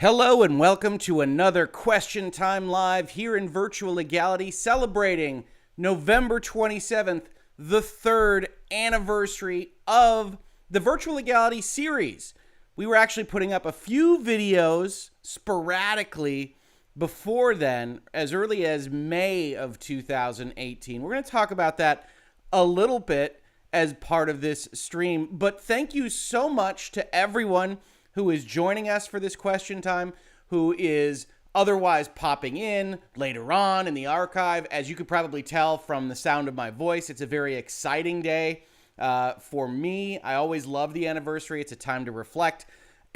Hello and welcome to another Question Time Live here in Virtual Legality, celebrating November 27th, the third anniversary of the Virtual Legality series. We were actually putting up a few videos sporadically before then, as early as May of 2018. We're going to talk about that a little bit as part of this stream, but thank you so much to everyone who is joining us for this question time, who is otherwise popping in later on in the archive. As you could probably tell from the sound of my voice, it's a very exciting day for me. I always love the anniversary. It's a time to reflect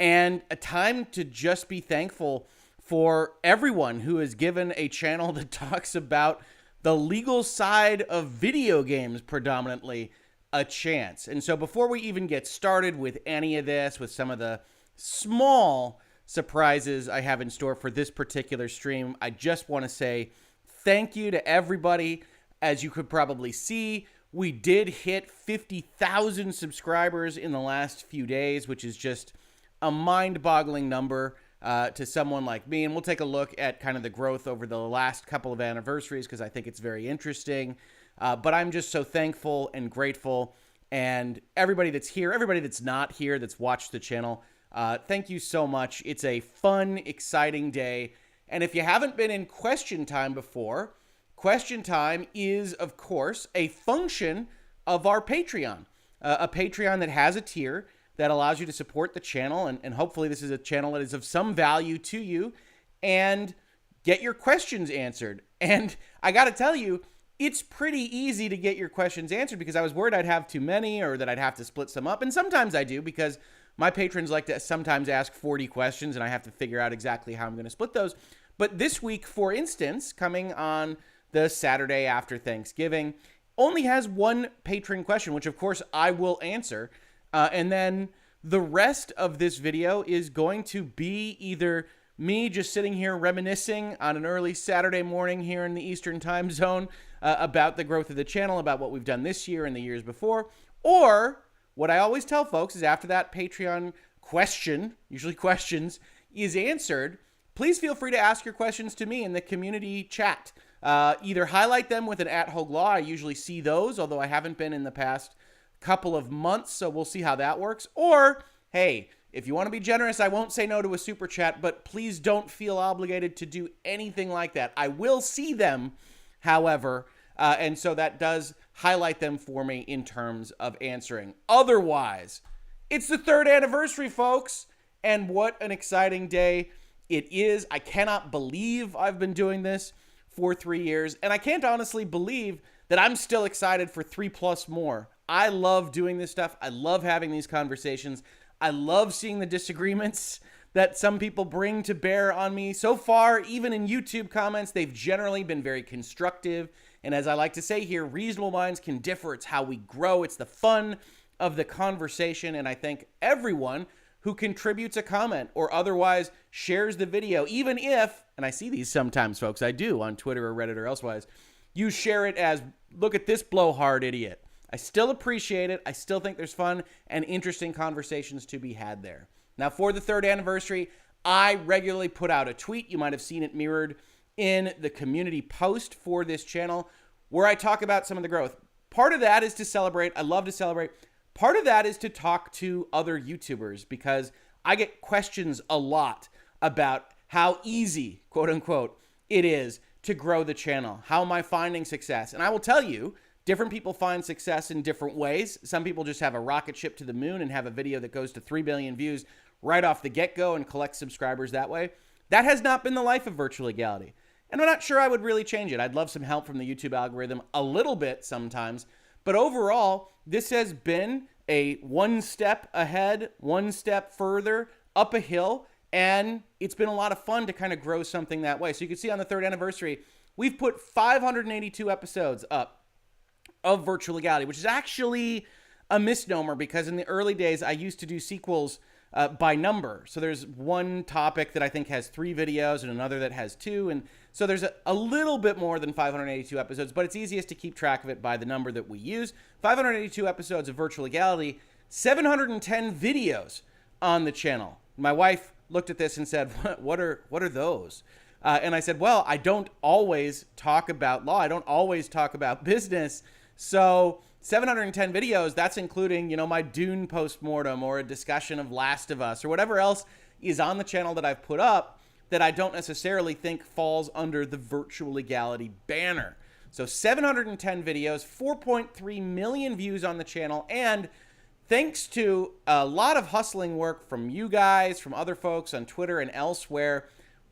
and a time to just be thankful for everyone who has given a channel that talks about the legal side of video games predominantly a chance. And so before we even get started with any of this, with some of the small surprises I have in store for this particular stream, I just want to say thank you to everybody. As you could probably see, we did hit 50,000 subscribers in the last few days, which is just a mind-boggling number to someone like me. And we'll take a look at kind of the growth over the last couple of anniversaries because I think it's very interesting. But I'm just so thankful and grateful. And everybody that's here, everybody that's not here, that's watched the channel, thank you so much. It's a fun, exciting day. And if you haven't been in Question Time before, Question Time is, of course, a function of our Patreon. A Patreon that has a tier that allows you to support the channel. And hopefully this is a channel that is of some value to you and get your questions answered. And I got to tell you, it's pretty easy to get your questions answered because I was worried I'd have too many or that I'd have to split some up. And sometimes I do because my patrons like to sometimes ask 40 questions and I have to figure out exactly how I'm going to split those. But this week, for instance, coming on the Saturday after Thanksgiving, only has one patron question, which of course I will answer. And then the rest of this video is going to be either me just sitting here reminiscing on an early Saturday morning here in the Eastern time zone about the growth of the channel, about what we've done this year and the years before, or what I always tell folks is after that Patreon question, usually questions, is answered, please feel free to ask your questions to me in the community chat. Either highlight them with an @Hoeg Law. I usually see those, although I haven't been in the past couple of months, so we'll see how that works. Or, hey, if you want to be generous, I won't say no to a super chat, but please don't feel obligated to do anything like that. I will see them, however, and so that does highlight them for me in terms of answering. Otherwise, it's the third anniversary, folks, and what an exciting day it is. I cannot believe I've been doing this for 3 years, and I can't honestly believe that I'm still excited for 3+ more. I love doing this stuff. I love having these conversations. I love seeing the disagreements that some people bring to bear on me. So far, even in YouTube comments, they've generally been very constructive. And as I like to say here, reasonable minds can differ. It's how we grow. It's the fun of the conversation. And I thank everyone who contributes a comment or otherwise shares the video, even if, and I see these sometimes, folks, I do on Twitter or Reddit or elsewise, you share it as, look at this blowhard idiot. I still appreciate it. I still think there's fun and interesting conversations to be had there. Now, for the third anniversary, I regularly put out a tweet. You might have seen it mirrored in the community post for this channel where I talk about some of the growth. Part of that is to celebrate. I love to celebrate. Part of that is to talk to other YouTubers because I get questions a lot about how easy, quote unquote, it is to grow the channel. How am I finding success? And I will tell you, different people find success in different ways. Some people just have a rocket ship to the moon and have a video that goes to 3 billion views right off the get-go and collect subscribers that way. That has not been the life of Virtual Legality. And I'm not sure I would really change it. I'd love some help from the YouTube algorithm a little bit sometimes. But overall, this has been a one step ahead, one step further, up a hill. And it's been a lot of fun to kind of grow something that way. So you can see on the third anniversary, we've put 582 episodes up of Virtual Legality, which is actually a misnomer because in the early days, I used to do sequels by number. So there's one topic that I think has 3 videos and another that has 2. And so there's a little bit more than 582 episodes, but it's easiest to keep track of it by the number that we use. 582 episodes of Virtual Legality, 710 videos on the channel. My wife looked at this and said, what are those? And I said, well, I don't always talk about law. I don't always talk about business. So 710 videos, that's including, my Dune postmortem or a discussion of Last of Us or whatever else is on the channel that I've put up that I don't necessarily think falls under the virtual legality banner. So 710 videos, 4.3 million views on the channel, and thanks to a lot of hustling work from you guys, from other folks on Twitter and elsewhere,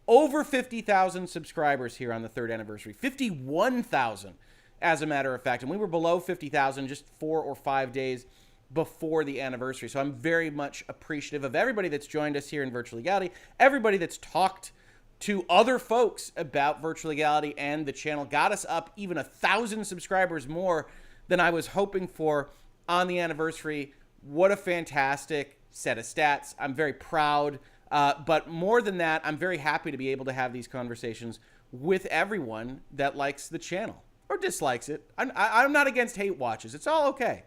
over 50,000 subscribers here on the third anniversary. 51,000, as a matter of fact. And we were below 50,000 just 4 or 5 days before the anniversary. So I'm very much appreciative of everybody that's joined us here in Virtual Legality, everybody that's talked to other folks about Virtual Legality and the channel, got us up even 1,000 subscribers more than I was hoping for on the anniversary. What a fantastic set of stats. I'm very proud. But more than that, I'm very happy to be able to have these conversations with everyone that likes the channel or dislikes it. I'm not against hate watches. It's all okay.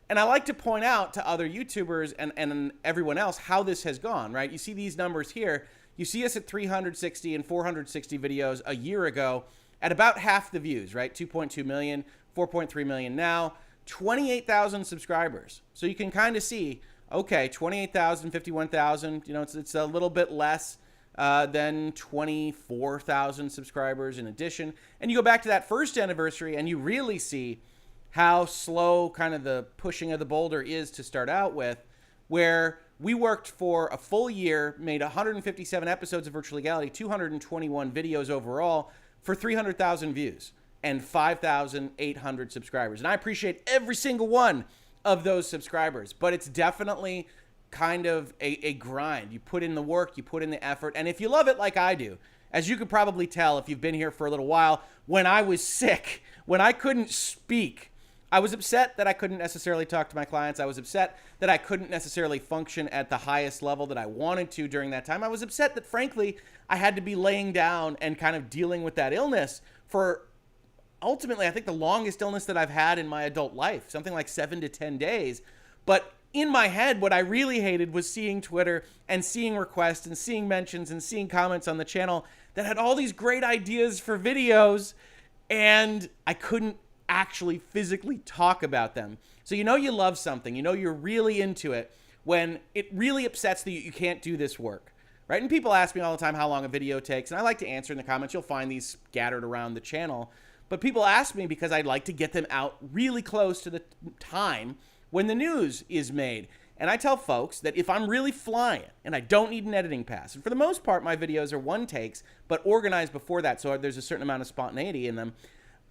And I like to point out to other YouTubers and everyone else how this has gone, right? You see these numbers here. You see us at 360 and 460 videos a year ago at about half the views, right? 2.2 million, 4.3 million now, 28,000 subscribers. So you can kind of see, okay, 28,000, 51,000, it's a little bit less than 24,000 subscribers in addition. And you go back to that first anniversary and you really see how slow kind of the pushing of the boulder is to start out with, where we worked for a full year, made 157 episodes of Virtual Legality, 221 videos overall for 300,000 views and 5,800 subscribers. And I appreciate every single one of those subscribers, but it's definitely kind of a grind. You put in the work, you put in the effort, and if you love it like I do, as you could probably tell if you've been here for a little while, when I was sick, when I couldn't speak, I was upset that I couldn't necessarily talk to my clients. I was upset that I couldn't necessarily function at the highest level that I wanted to during that time. I was upset that, frankly, I had to be laying down and kind of dealing with that illness for ultimately, I think, the longest illness that I've had in my adult life, something like 7 to 10 days. But in my head, what I really hated was seeing Twitter and seeing requests and seeing mentions and seeing comments on the channel that had all these great ideas for videos, and I couldn't actually physically talk about them. So you love something, you're really into it when it really upsets that you can't do this work, right? And people ask me all the time how long a video takes, and I like to answer in the comments. You'll find these scattered around the channel. But people ask me because I'd like to get them out really close to the time when the news is made. And I tell folks that if I'm really flying and I don't need an editing pass, and for the most part, my videos are one takes, but organized before that, so there's a certain amount of spontaneity in them,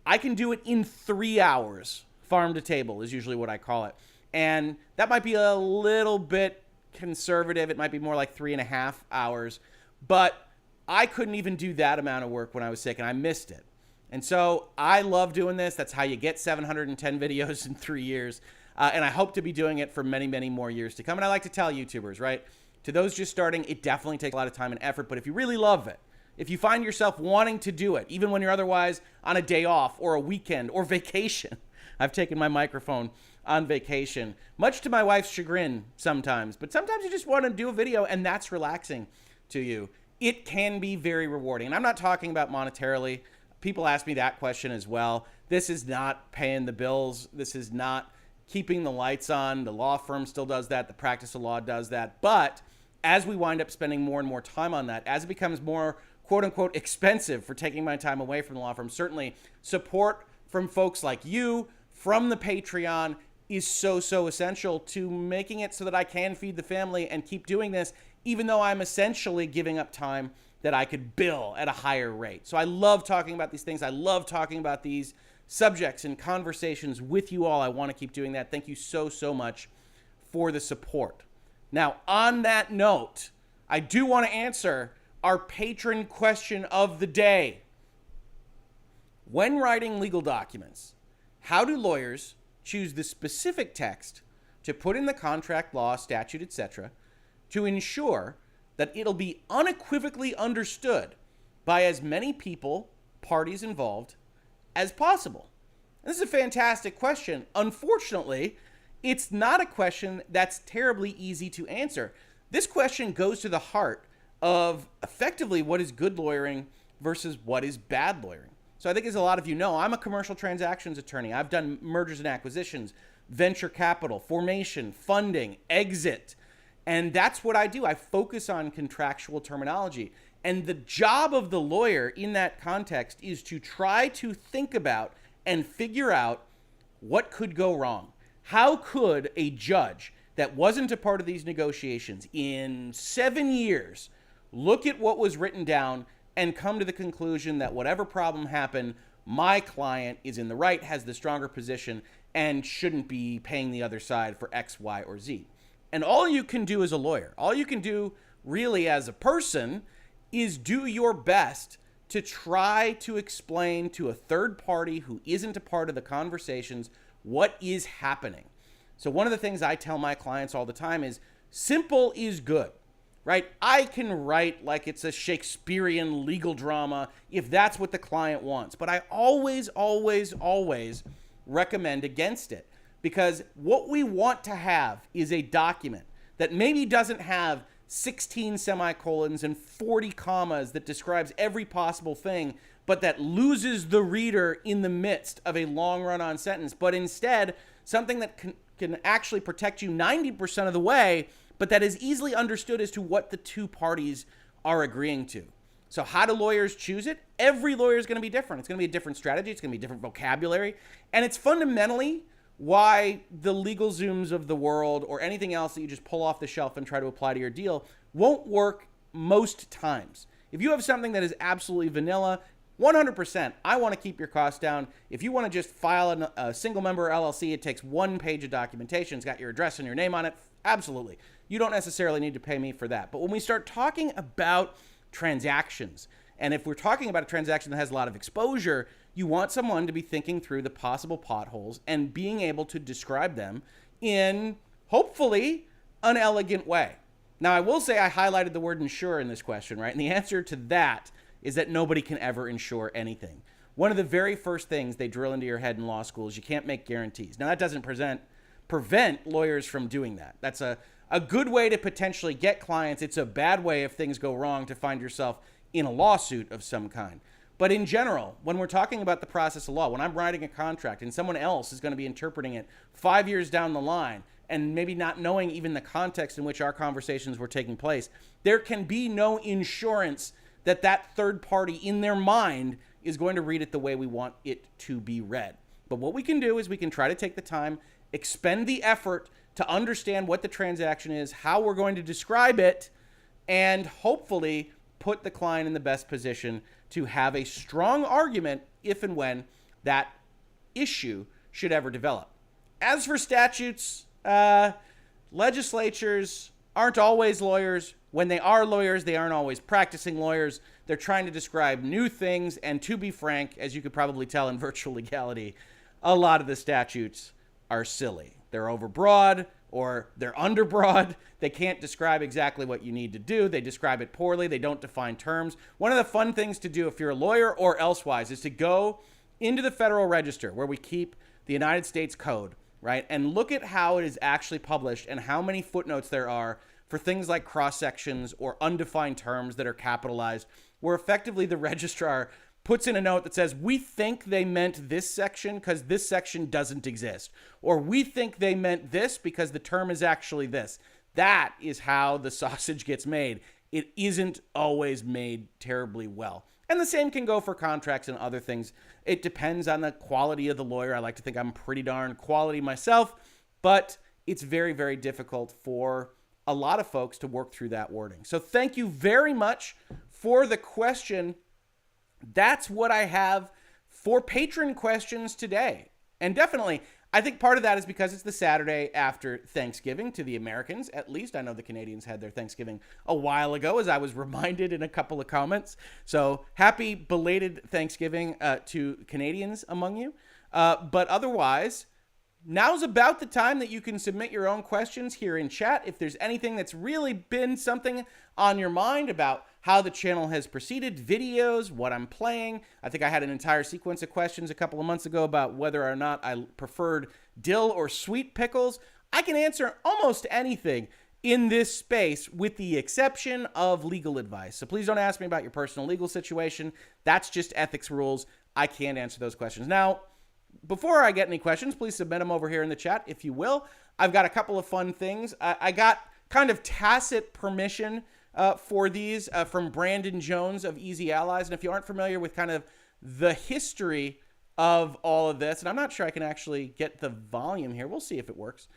I can do it in 3 hours. Farm to table is usually what I call it. And that might be a little bit conservative. It might be more like 3.5 hours. But I couldn't even do that amount of work when I was sick, and I missed it. And so I love doing this. That's how you get 710 videos in 3 years. And I hope to be doing it for many, many more years to come. And I like to tell YouTubers, right, to those just starting, it definitely takes a lot of time and effort. But if you really love it, if you find yourself wanting to do it, even when you're otherwise on a day off or a weekend or vacation, I've taken my microphone on vacation, much to my wife's chagrin sometimes. But sometimes you just want to do a video and that's relaxing to you. It can be very rewarding. And I'm not talking about monetarily. People ask me that question as well. This is not paying the bills. This is not keeping the lights on. The law firm still does that. The practice of law does that. But as we wind up spending more and more time on that, as it becomes more quote unquote expensive for taking my time away from the law firm, certainly support from folks like you, from the Patreon, is so essential to making it so that I can feed the family and keep doing this, even though I'm essentially giving up time that I could bill at a higher rate. So I love talking about these things. I love talking about these subjects and conversations with you all. I want to keep doing that. Thank you so much for the support. Now, on that note, I do want to answer our patron question of the day. When writing legal documents, how do lawyers choose the specific text to put in the contract, law, statute, etc., to ensure that it'll be unequivocally understood by as many people, parties involved, as possible? And this is a fantastic question. Unfortunately, it's not a question that's terribly easy to answer. This question goes to the heart of effectively what is good lawyering versus what is bad lawyering. So I think, as a lot of you know, I'm a commercial transactions attorney. I've done mergers and acquisitions, venture capital, formation, funding, exit. And that's what I do. I focus on contractual terminology. And the job of the lawyer in that context is to try to think about and figure out what could go wrong. How could a judge that wasn't a part of these negotiations in 7 years look at what was written down and come to the conclusion that whatever problem happened, my client is in the right, has the stronger position, and shouldn't be paying the other side for X, Y, or Z? And all you can do as a lawyer, all you can do really as a person, is do your best to try to explain to a third party who isn't a part of the conversations what is happening. So one of the things I tell my clients all the time is simple is good, right? I can write like it's a Shakespearean legal drama if that's what the client wants. But I always, always, always recommend against it, because what we want to have is a document that maybe doesn't have 16 semicolons and 40 commas that describes every possible thing, but that loses the reader in the midst of a long run-on sentence, but instead something that can actually protect you 90% of the way, but that is easily understood as to what the two parties are agreeing to. So how do lawyers choose it? Every lawyer is going to be different. It's going to be a different strategy. It's going to be different vocabulary. And it's fundamentally why the LegalZooms of the world or anything else that you just pull off the shelf and try to apply to your deal won't work most times. If you have something that is absolutely vanilla, 100%, I want to keep your costs down. If you want to just file a single member LLC, it takes 1 page of documentation. It's got your address and your name on it. Absolutely. You don't necessarily need to pay me for that. But when we start talking about transactions, and if we're talking about a transaction that has a lot of exposure, you want someone to be thinking through the possible potholes and being able to describe them in, hopefully, an elegant way. Now, I will say I highlighted the word insure in this question, right? And the answer to that is that nobody can ever insure anything. One of the very first things they drill into your head in law school is you can't make guarantees. Now, that doesn't prevent lawyers from doing that. That's a good way to potentially get clients. It's a bad way if things go wrong to find yourself in a lawsuit of some kind. But in general, when we're talking about the process of law, when I'm writing a contract and someone else is going to be interpreting it 5 years down the line and maybe not knowing even the context in which our conversations were taking place, there can be no insurance that that third party in their mind is going to read it the way we want it to be read. But what we can do is we can try to take the time, expend the effort to understand what the transaction is, how we're going to describe it, and hopefully put the client in the best position to have a strong argument if and when that issue should ever develop. As for statutes, legislatures aren't always lawyers. When they are lawyers, they aren't always practicing lawyers. They're trying to describe new things. And to be frank, as you could probably tell in virtual legality, a lot of the statutes are silly. They're overbroad or they're underbroad. They can't describe exactly what you need to do. They describe it poorly. They don't define terms. One of the fun things to do if you're a lawyer or elsewise is to go into the Federal Register where we keep the United States Code, right? And look at how it is actually published and how many footnotes there are for things like cross-sections or undefined terms that are capitalized, where effectively the registrar puts in a note that says, we think they meant this section because this section doesn't exist. Or we think they meant this because the term is actually this. That is how the sausage gets made. It isn't always made terribly well. And the same can go for contracts and other things. It depends on the quality of the lawyer. I like to think I'm pretty darn quality myself, but it's very, very difficult for a lot of folks to work through that wording. So thank you very much for the question. That's what I have for patron questions today. And definitely, I think part of that is because it's the Saturday after Thanksgiving to the Americans. At least I know the Canadians had their Thanksgiving a while ago, as I was reminded in a couple of comments. So happy belated Thanksgiving to Canadians among you. But otherwise, now's about the time that you can submit your own questions here in chat. If there's anything that's really been something on your mind about how the channel has proceeded, videos, what I'm playing. I think I had an entire sequence of questions a couple of months ago about whether or not I preferred dill or sweet pickles. I can answer almost anything in this space, with the exception of legal advice. So please don't ask me about your personal legal situation. That's just ethics rules. I can't answer those questions. Now, before I get any questions, please submit them over here in the chat, if you will. I've got a couple of fun things. I got kind of tacit permission for these from Brandon Jones of Easy Allies. And if you aren't familiar with kind of the history of all of this, and I'm not sure I can actually get the volume here. We'll see if it works.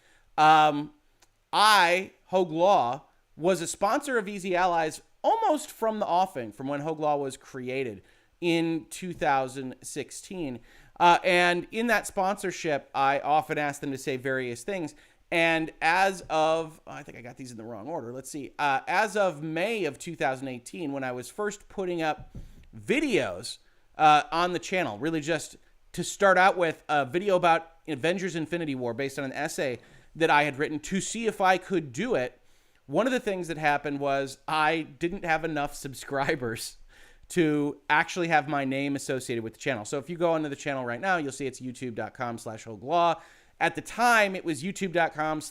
Hoeg Law, was a sponsor of Easy Allies almost from the offing, from when Hoeg Law was created in 2016. And in that sponsorship, I often ask them to say various things. And as of, I think I got these in the wrong order. Let's see. As of May of 2018, when I was first putting up videos on the channel, really just to start out with a video about Avengers Infinity War based on an essay that I had written to see if I could do it, one of the things that happened was I didn't have enough subscribers to actually have my name associated with the channel. So if you go onto the channel right now, you'll see it's youtube.com/Hoeg Law. At the time, it was youtube.com/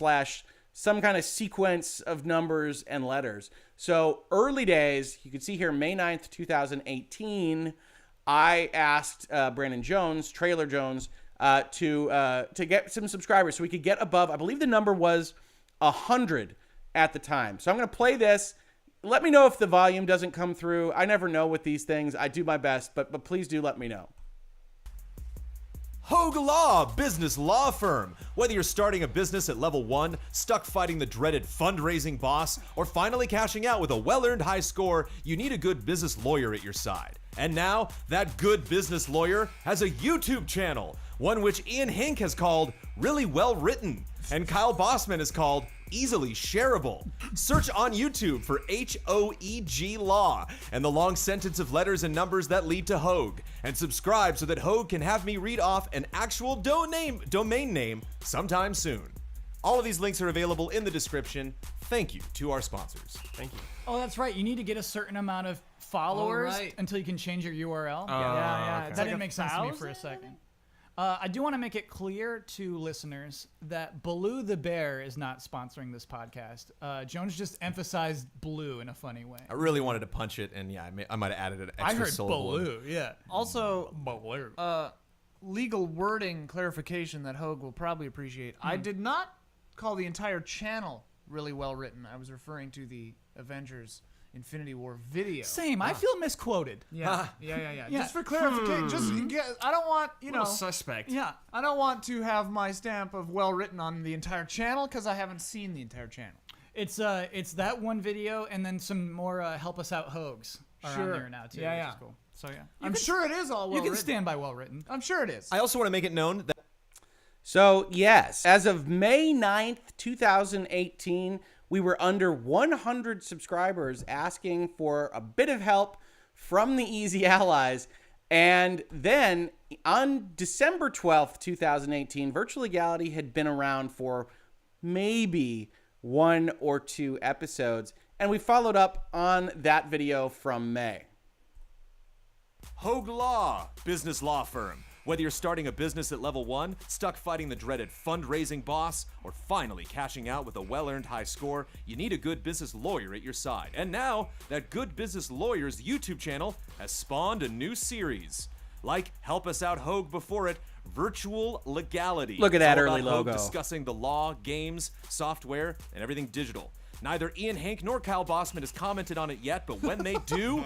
some kind of sequence of numbers and letters. So early days, you can see here, May 9th, 2018, I asked Brandon Jones, Trailer Jones, to get some subscribers so we could get above, I believe the number was 100 at the time. So I'm going to play this. Let me know if the volume doesn't come through. I never know with these things. I do my best, but please do let me know. Hoeg Law, business law firm. Whether you're starting a business at level 1, stuck fighting the dreaded fundraising boss, or finally cashing out with a well-earned high score, you need a good business lawyer at your side. And now, that good business lawyer has a YouTube channel, one which Ian Hink has called Really Well Written, and Kyle Bossman has called Easily Shareable. Search on YouTube for Hoeg Law and the long sentence of letters and numbers that lead to Hoeg, and subscribe so that Hoeg can have me read off an actual domain name sometime soon. All of these links are available in the description. Thank you to our sponsors. Thank you. Oh, that's right. You need to get a certain amount of followers until you can change your URL. Yeah. Okay. That didn't make sense to me for a second. I do want to make it clear to listeners that Baloo the Bear is not sponsoring this podcast. Jones just emphasized Blue in a funny way. I really wanted to punch it, and yeah, I might have added an extra syllable. I heard Baloo, yeah. Also, Baloo. Legal wording clarification that Hoeg will probably appreciate. I did not call the entire channel Really Well Written. I was referring to the Avengers Infinity War video. Same. I feel misquoted. Yeah. Just for clarification, I don't want, suspect. Yeah, I don't want to have my stamp of well written on the entire channel because I haven't seen the entire channel. It's that one video and then some more help us out Hoegs are on there now too. Which is cool. So yeah, I'm sure it is all well written. You can stand by well written. I'm sure it is. I also want to make it known that. So yes, as of May 9th, 2018, we were under 100 subscribers asking for a bit of help from the Easy Allies. And then on December 12th, 2018, Virtual Legality had been around for maybe 1 or 2 episodes. And we followed up on that video from May. Hoeg Law, business law firm. Whether you're starting a business at level 1, stuck fighting the dreaded fundraising boss, or finally cashing out with a well-earned high score, you need a good business lawyer at your side. And now, that Good Business Lawyer's YouTube channel has spawned a new series. Like Help Us Out Hoeg before it, Virtual Legality. Look at that It's all early about Hoeg logo. discussing the law, games, software, and everything digital. Neither Ian Hink nor Kyle Bossman has commented on it yet, but when they do,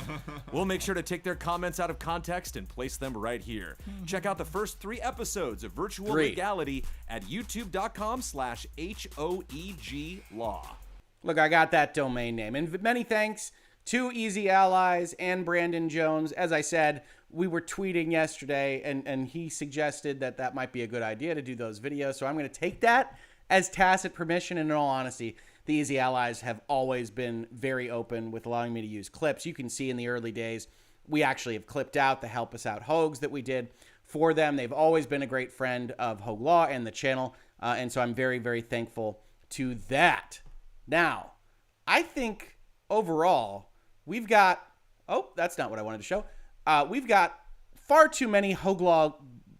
we'll make sure to take their comments out of context and place them right here. Check out the first 3 episodes of Virtual Legality at youtube.com/HOEG Law. Look, I got that domain name. And many thanks to Easy Allies and Brandon Jones. As I said, we were tweeting yesterday, and he suggested that might be a good idea to do those videos. So I'm going to take that as tacit permission. And in all honesty, the Easy Allies have always been very open with allowing me to use clips. You can see in the early days, we actually have clipped out the Help Us Out Hoegs that we did for them. They've always been a great friend of Hoeg Law and the channel. And so I'm very, very thankful to that. Now, I think overall, we've got, that's not what I wanted to show. We've got far too many Hoeg Law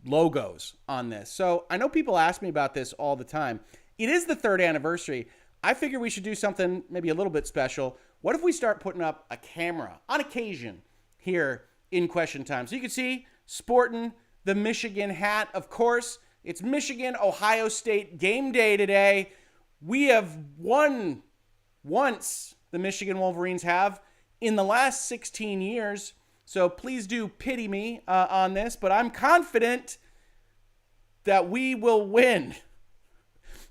logos on this. So I know people ask me about this all the time. It is the 3rd anniversary. I figure we should do something maybe a little bit special. What if we start putting up a camera on occasion here in Question Time? So you can see sporting the Michigan hat. Of course, it's Michigan-Ohio State game day today. We have won once, the Michigan Wolverines have, in the last 16 years. So please do pity me on this, but I'm confident that we will win.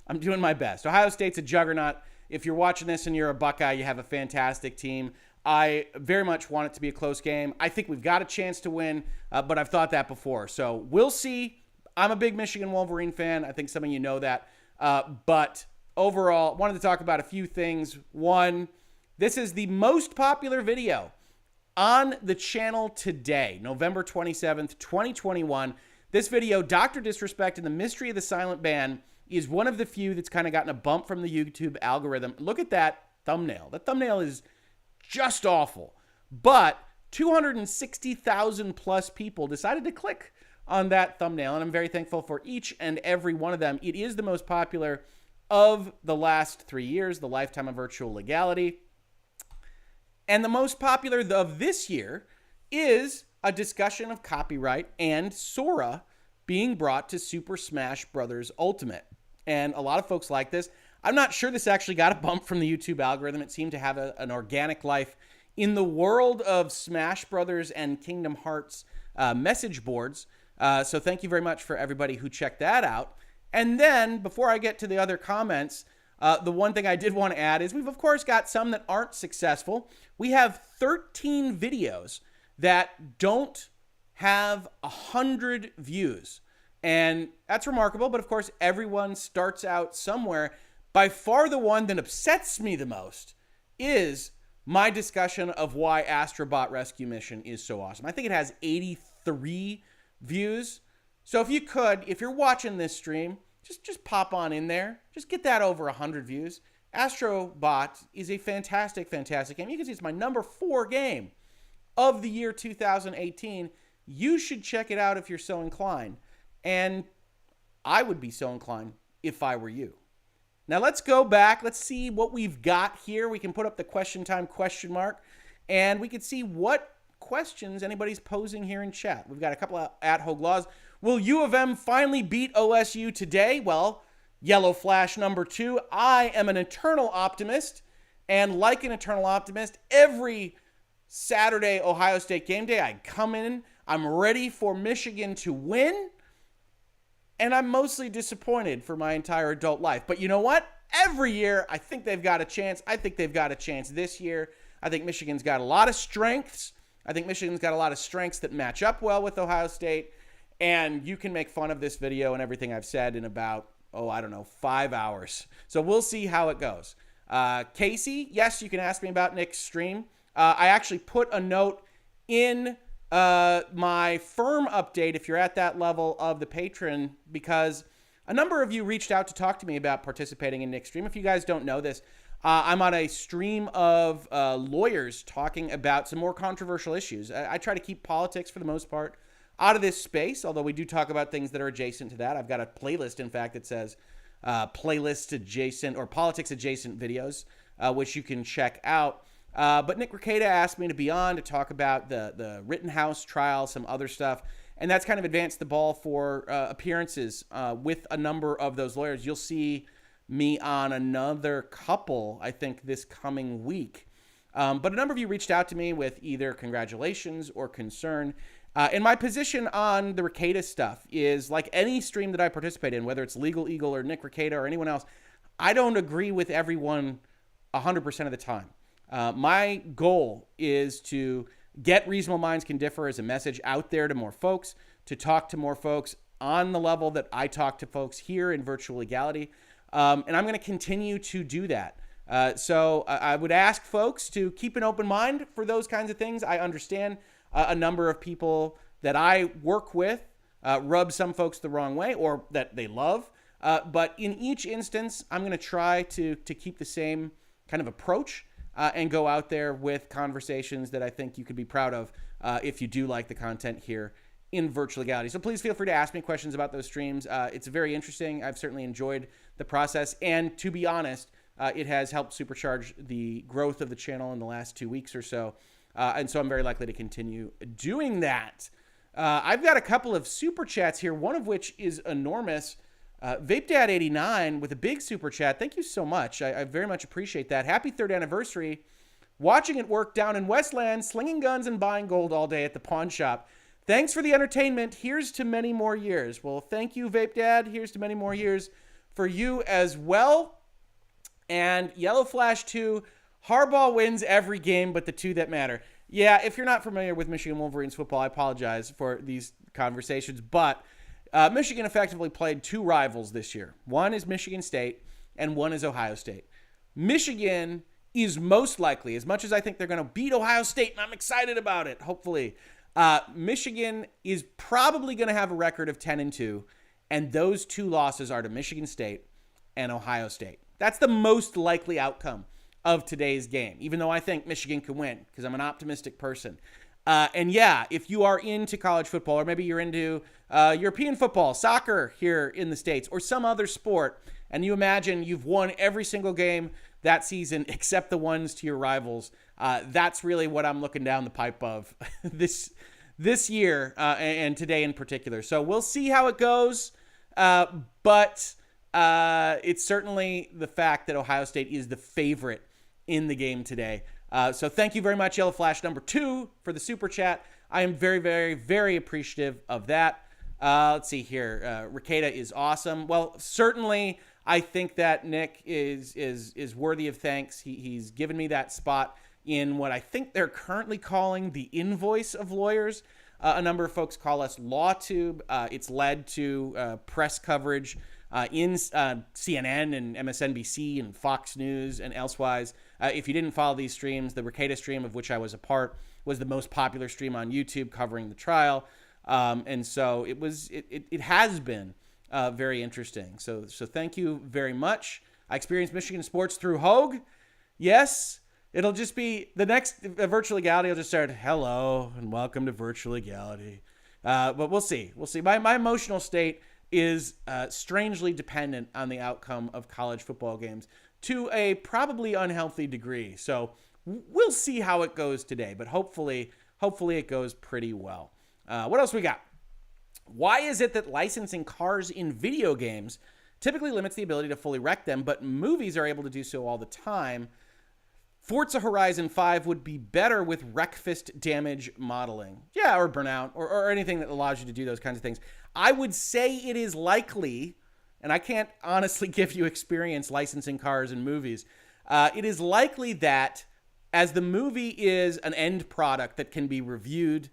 I'm doing my best. Ohio State's a juggernaut. If you're watching this and you're a Buckeye, you have a fantastic team. I very much want it to be a close game. I think we've got a chance to win, but I've thought that before. So we'll see. I'm a big Michigan Wolverine fan. I think some of you know that. But overall, wanted to talk about a few things. One, this is the most popular video on the channel today, November 27th, 2021. This video, Dr. Disrespect and the Mystery of the Silent Band, is one of the few that's kind of gotten a bump from the YouTube algorithm. Look at that thumbnail. That thumbnail is just awful. But 260,000 plus people decided to click on that thumbnail, and I'm very thankful for each and every one of them. It is the most popular of the last 3 years, the lifetime of virtual legality. And the most popular of this year is a discussion of copyright and Sora being brought to Super Smash Bros. Ultimate. And a lot of folks like this. I'm not sure this actually got a bump from the YouTube algorithm. It seemed to have an organic life in the world of Smash Brothers and Kingdom Hearts message boards. So thank you very much for everybody who checked that out. And then, before I get to the other comments, the one thing I did want to add is we've, of course, got some that aren't successful. We have 13 videos that don't have 100 views. And that's remarkable, but of course, everyone starts out somewhere. By far the one that upsets me the most is my discussion of why Astrobot Rescue Mission is so awesome. I think it has 83 views. So if you could, if you're watching this stream, just pop on in there. Just get that over 100 views. Astrobot is a fantastic, fantastic game. You can see it's my number 4 game of the year 2018. You should check it out if you're so inclined. And I would be so inclined if I were you. Now let's go back. Let's see what we've got here. We can put up the question time question mark, and we can see what questions anybody's posing here in chat. We've got a couple at Hoeg Laws. Will U of M finally beat OSU today? Well, yellow flash number 2. I am an eternal optimist, and like an eternal optimist, every Saturday Ohio State game day, I come in, I'm ready for Michigan to win. And I'm mostly disappointed for my entire adult life. But you know what? Every year, I think they've got a chance. I think they've got a chance this year. I think Michigan's got a lot of strengths. I think Michigan's got a lot of strengths that match up well with Ohio State. And you can make fun of this video and everything I've said in about, 5 hours. So we'll see how it goes. Casey, yes, you can ask me about Nick's stream. I actually put a note in my firm update, if you're at that level of the patron, because a number of you reached out to talk to me about participating in Nick's stream. If you guys don't know this, I'm on a stream of lawyers talking about some more controversial issues. I try to keep politics, for the most part, out of this space, although we do talk about things that are adjacent to that. I've got a playlist, in fact, that says playlist adjacent or politics adjacent videos, which you can check out. But Nick Rekieta asked me to be on to talk about the Rittenhouse trial, some other stuff, and that's kind of advanced the ball for appearances with a number of those lawyers. You'll see me on another couple, I think, this coming week. But a number of you reached out to me with either congratulations or concern. And my position on the Rekieta stuff is, like any stream that I participate in, whether it's Legal Eagle or Nick Rekieta or anyone else, I don't agree with everyone 100% of the time. My goal is to get Reasonable Minds Can Differ as a message out there to more folks, to talk to more folks on the level that I talk to folks here in virtual legality. And I'm going to continue to do that. So I would ask folks to keep an open mind for those kinds of things. I understand a number of people that I work with rub some folks the wrong way or that they love. But in each instance, I'm going to try to keep the same kind of approach and go out there with conversations that I think you could be proud of if you do like the content here in virtual legality. So please feel free to ask me questions about those streams. It's very interesting. I've certainly enjoyed the process. And to be honest, It has helped supercharge the growth of the channel in the last 2 weeks or so. And so I'm very likely to continue doing that. I've got a couple of super chats here, one of which is enormous. VapeDad89 with a big super chat. Thank you so much. I very much appreciate that. Happy 3rd anniversary. Watching it work down in Westland, slinging guns and buying gold all day at the pawn shop. Thanks for the entertainment. Here's to many more years. Well, thank you, Vape Dad. Here's to many more years for you as well. And Yellow Flash 2, Harbaugh wins every game but the 2 that matter. Yeah, if you're not familiar with Michigan Wolverines football, I apologize for these conversations, but Michigan effectively played 2 rivals this year. One is Michigan State, and one is Ohio State. Michigan is most likely, as much as I think they're going to beat Ohio State, and I'm excited about it, hopefully, Michigan is probably going to have a record of 10-2, and those 2 losses are to Michigan State and Ohio State. That's the most likely outcome of today's game, even though I think Michigan can win because I'm an optimistic person. And yeah, if you are into college football, or maybe you're into European football, soccer here in the States, or some other sport, and you imagine you've won every single game that season except the ones to your rivals, that's really what I'm looking down the pipe of this year and today in particular. So we'll see how it goes, but it's certainly the fact that Ohio State is the favorite in the game today. So thank you very much, Yellow Flash number 2, for the super chat. I am very, very, very appreciative of that. Let's see here. Ricada is awesome. Well, certainly I think that Nick is worthy of thanks. He's given me that spot in what I think they're currently calling the invoice of lawyers. A number of folks call us LawTube. It's led to press coverage in CNN and MSNBC and Fox News and elsewise. If you didn't follow these streams, the Ricada stream, of which I was a part, was the most popular stream on YouTube covering the trial. And so it has been very interesting. So thank you very much. I experienced Michigan sports through Hoeg. Yes, it'll just be the next Virtual Legality will just start, hello and welcome to Virtual Legality. But we'll see. My emotional state is strangely dependent on the outcome of college football games to a probably unhealthy degree. So we'll see how it goes today, but hopefully it goes pretty well. What else we got? Why is it that licensing cars in video games typically limits the ability to fully wreck them, but movies are able to do so all the time? Forza Horizon 5 would be better with wreckfist damage modeling. Yeah, or burnout, or anything that allows you to do those kinds of things. I would say it is likely, and I can't honestly give you experience licensing cars in movies, it is likely that as the movie is an end product that can be reviewed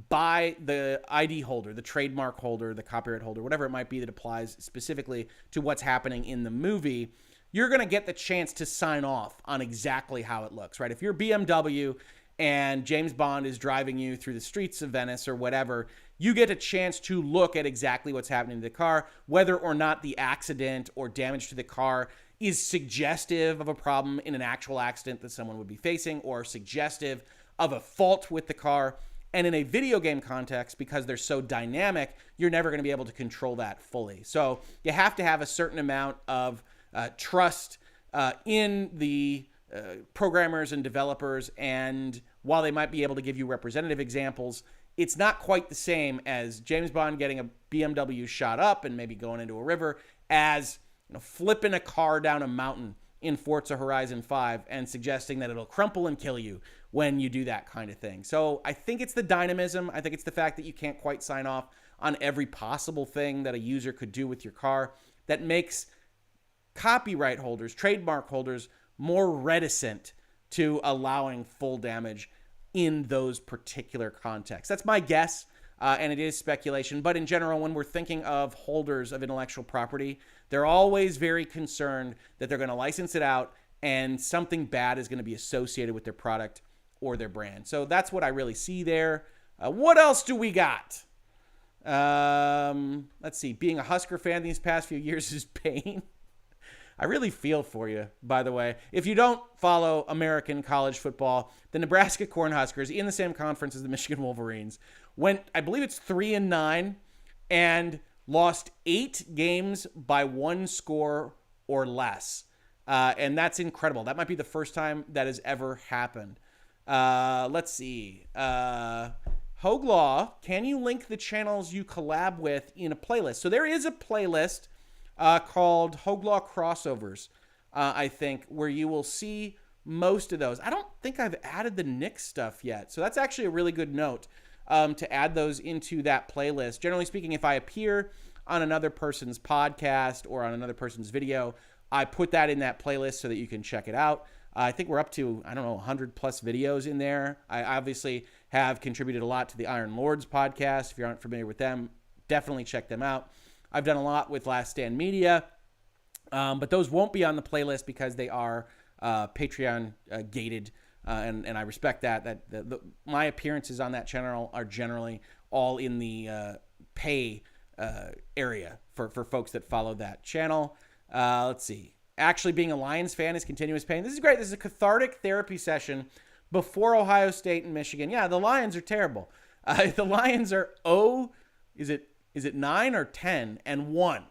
by the ID holder, the trademark holder, the copyright holder, whatever it might be that applies specifically to what's happening in the movie, you're going to get the chance to sign off on exactly how it looks, right? If you're BMW and James Bond is driving you through the streets of Venice or whatever, you get a chance to look at exactly what's happening to the car, whether or not the accident or damage to the car is suggestive of a problem in an actual accident that someone would be facing or suggestive of a fault with the car. And in a video game context, because they're so dynamic, you're never going to be able to control that fully. So you have to have a certain amount of trust in the programmers and developers. And while they might be able to give you representative examples, it's not quite the same as James Bond getting a BMW shot up and maybe going into a river as flipping a car down a mountain in Forza Horizon 5 and suggesting that it'll crumple and kill you when you do that kind of thing. So I think it's the dynamism. I think it's the fact that you can't quite sign off on every possible thing that a user could do with your car that makes copyright holders, trademark holders, more reticent to allowing full damage in those particular contexts. That's my guess, and it is speculation. But in general, when we're thinking of holders of intellectual property, they're always very concerned that they're going to license it out and something bad is going to be associated with their product or their brand. So that's what I really see there. What else do we got? Let's see. Being a Husker fan these past few years is pain. I really feel for you, by the way. If you don't follow American college football, the Nebraska Cornhuskers, in the same conference as the Michigan Wolverines, went, I believe it's 3-9, and lost 8 games by 1 score or less. And that's incredible. That might be the first time that has ever happened. Let's see. Hoeg Law, can you link the channels you collab with in a playlist? So there is a playlist called Hoeg Law Crossovers, I think, where you will see most of those. I don't think I've added the Knicks stuff yet. So that's actually a really good note to add those into that playlist. Generally speaking, if I appear on another person's podcast or on another person's video, I put that in that playlist so that you can check it out. I think we're up to, 100 plus videos in there. I obviously have contributed a lot to the Iron Lords podcast. If you aren't familiar with them, definitely check them out. I've done a lot with Last Stand Media, but those won't be on the playlist because they are Patreon gated, and I respect that. My appearances on that channel are generally all in the pay area for folks that follow that channel. Let's see. Actually, being a Lions fan is continuous pain. This is great. This is a cathartic therapy session before Ohio State and Michigan. Yeah, the Lions are terrible. The Lions are is it 9 or 10 and 1?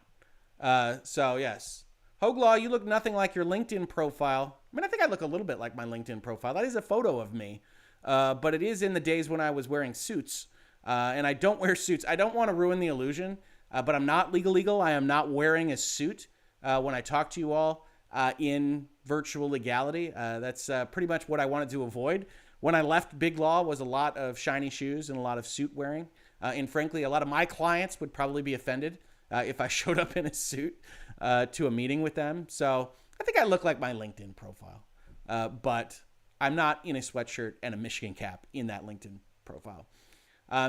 So yes, Hoeg Law, you look nothing like your LinkedIn profile. I mean, I think I look a little bit like my LinkedIn profile. That is a photo of me, but it is in the days when I was wearing suits, and I don't wear suits. I don't want to ruin the illusion, but I'm not legal. I am not wearing a suit when I talk to you all in virtual legality. That's pretty much what I wanted to avoid. When I left Big Law was a lot of shiny shoes and a lot of suit wearing. And frankly, a lot of my clients would probably be offended if I showed up in a suit to a meeting with them. So I think I look like my LinkedIn profile. But I'm not in a sweatshirt and a Michigan cap in that LinkedIn profile.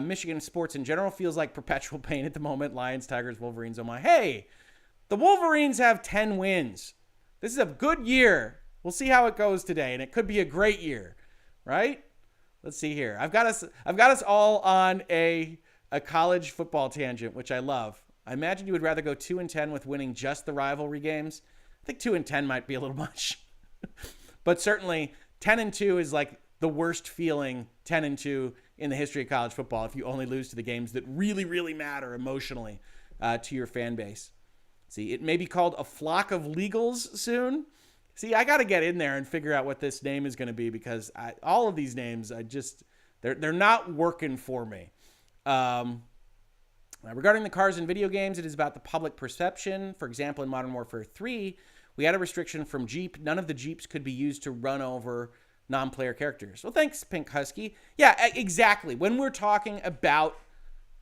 Michigan sports in general feels like perpetual pain at the moment. Lions, Tigers, Wolverines, oh my. Hey, the Wolverines have 10 wins. This is a good year. We'll see how it goes today, and it could be a great year, right? Let's see here. I've got us all on a college football tangent, which I love. I imagine you would rather go 2-10 with winning just the rivalry games. I think 2-10 might be a little much, but certainly 10-2 is like the worst feeling 10-2 in the history of college football. If you only lose to the games that really, really matter emotionally to your fan base. See, it may be called a flock of legals soon. See, I got to get in there and figure out what this name is going to be because all of these names, they're not working for me. Regarding the cars in video games, it is about the public perception. For example, in Modern Warfare 3, we had a restriction from Jeep. None of the Jeeps could be used to run over non-player characters. Well, thanks, Pink Husky. Yeah, exactly. When we're talking about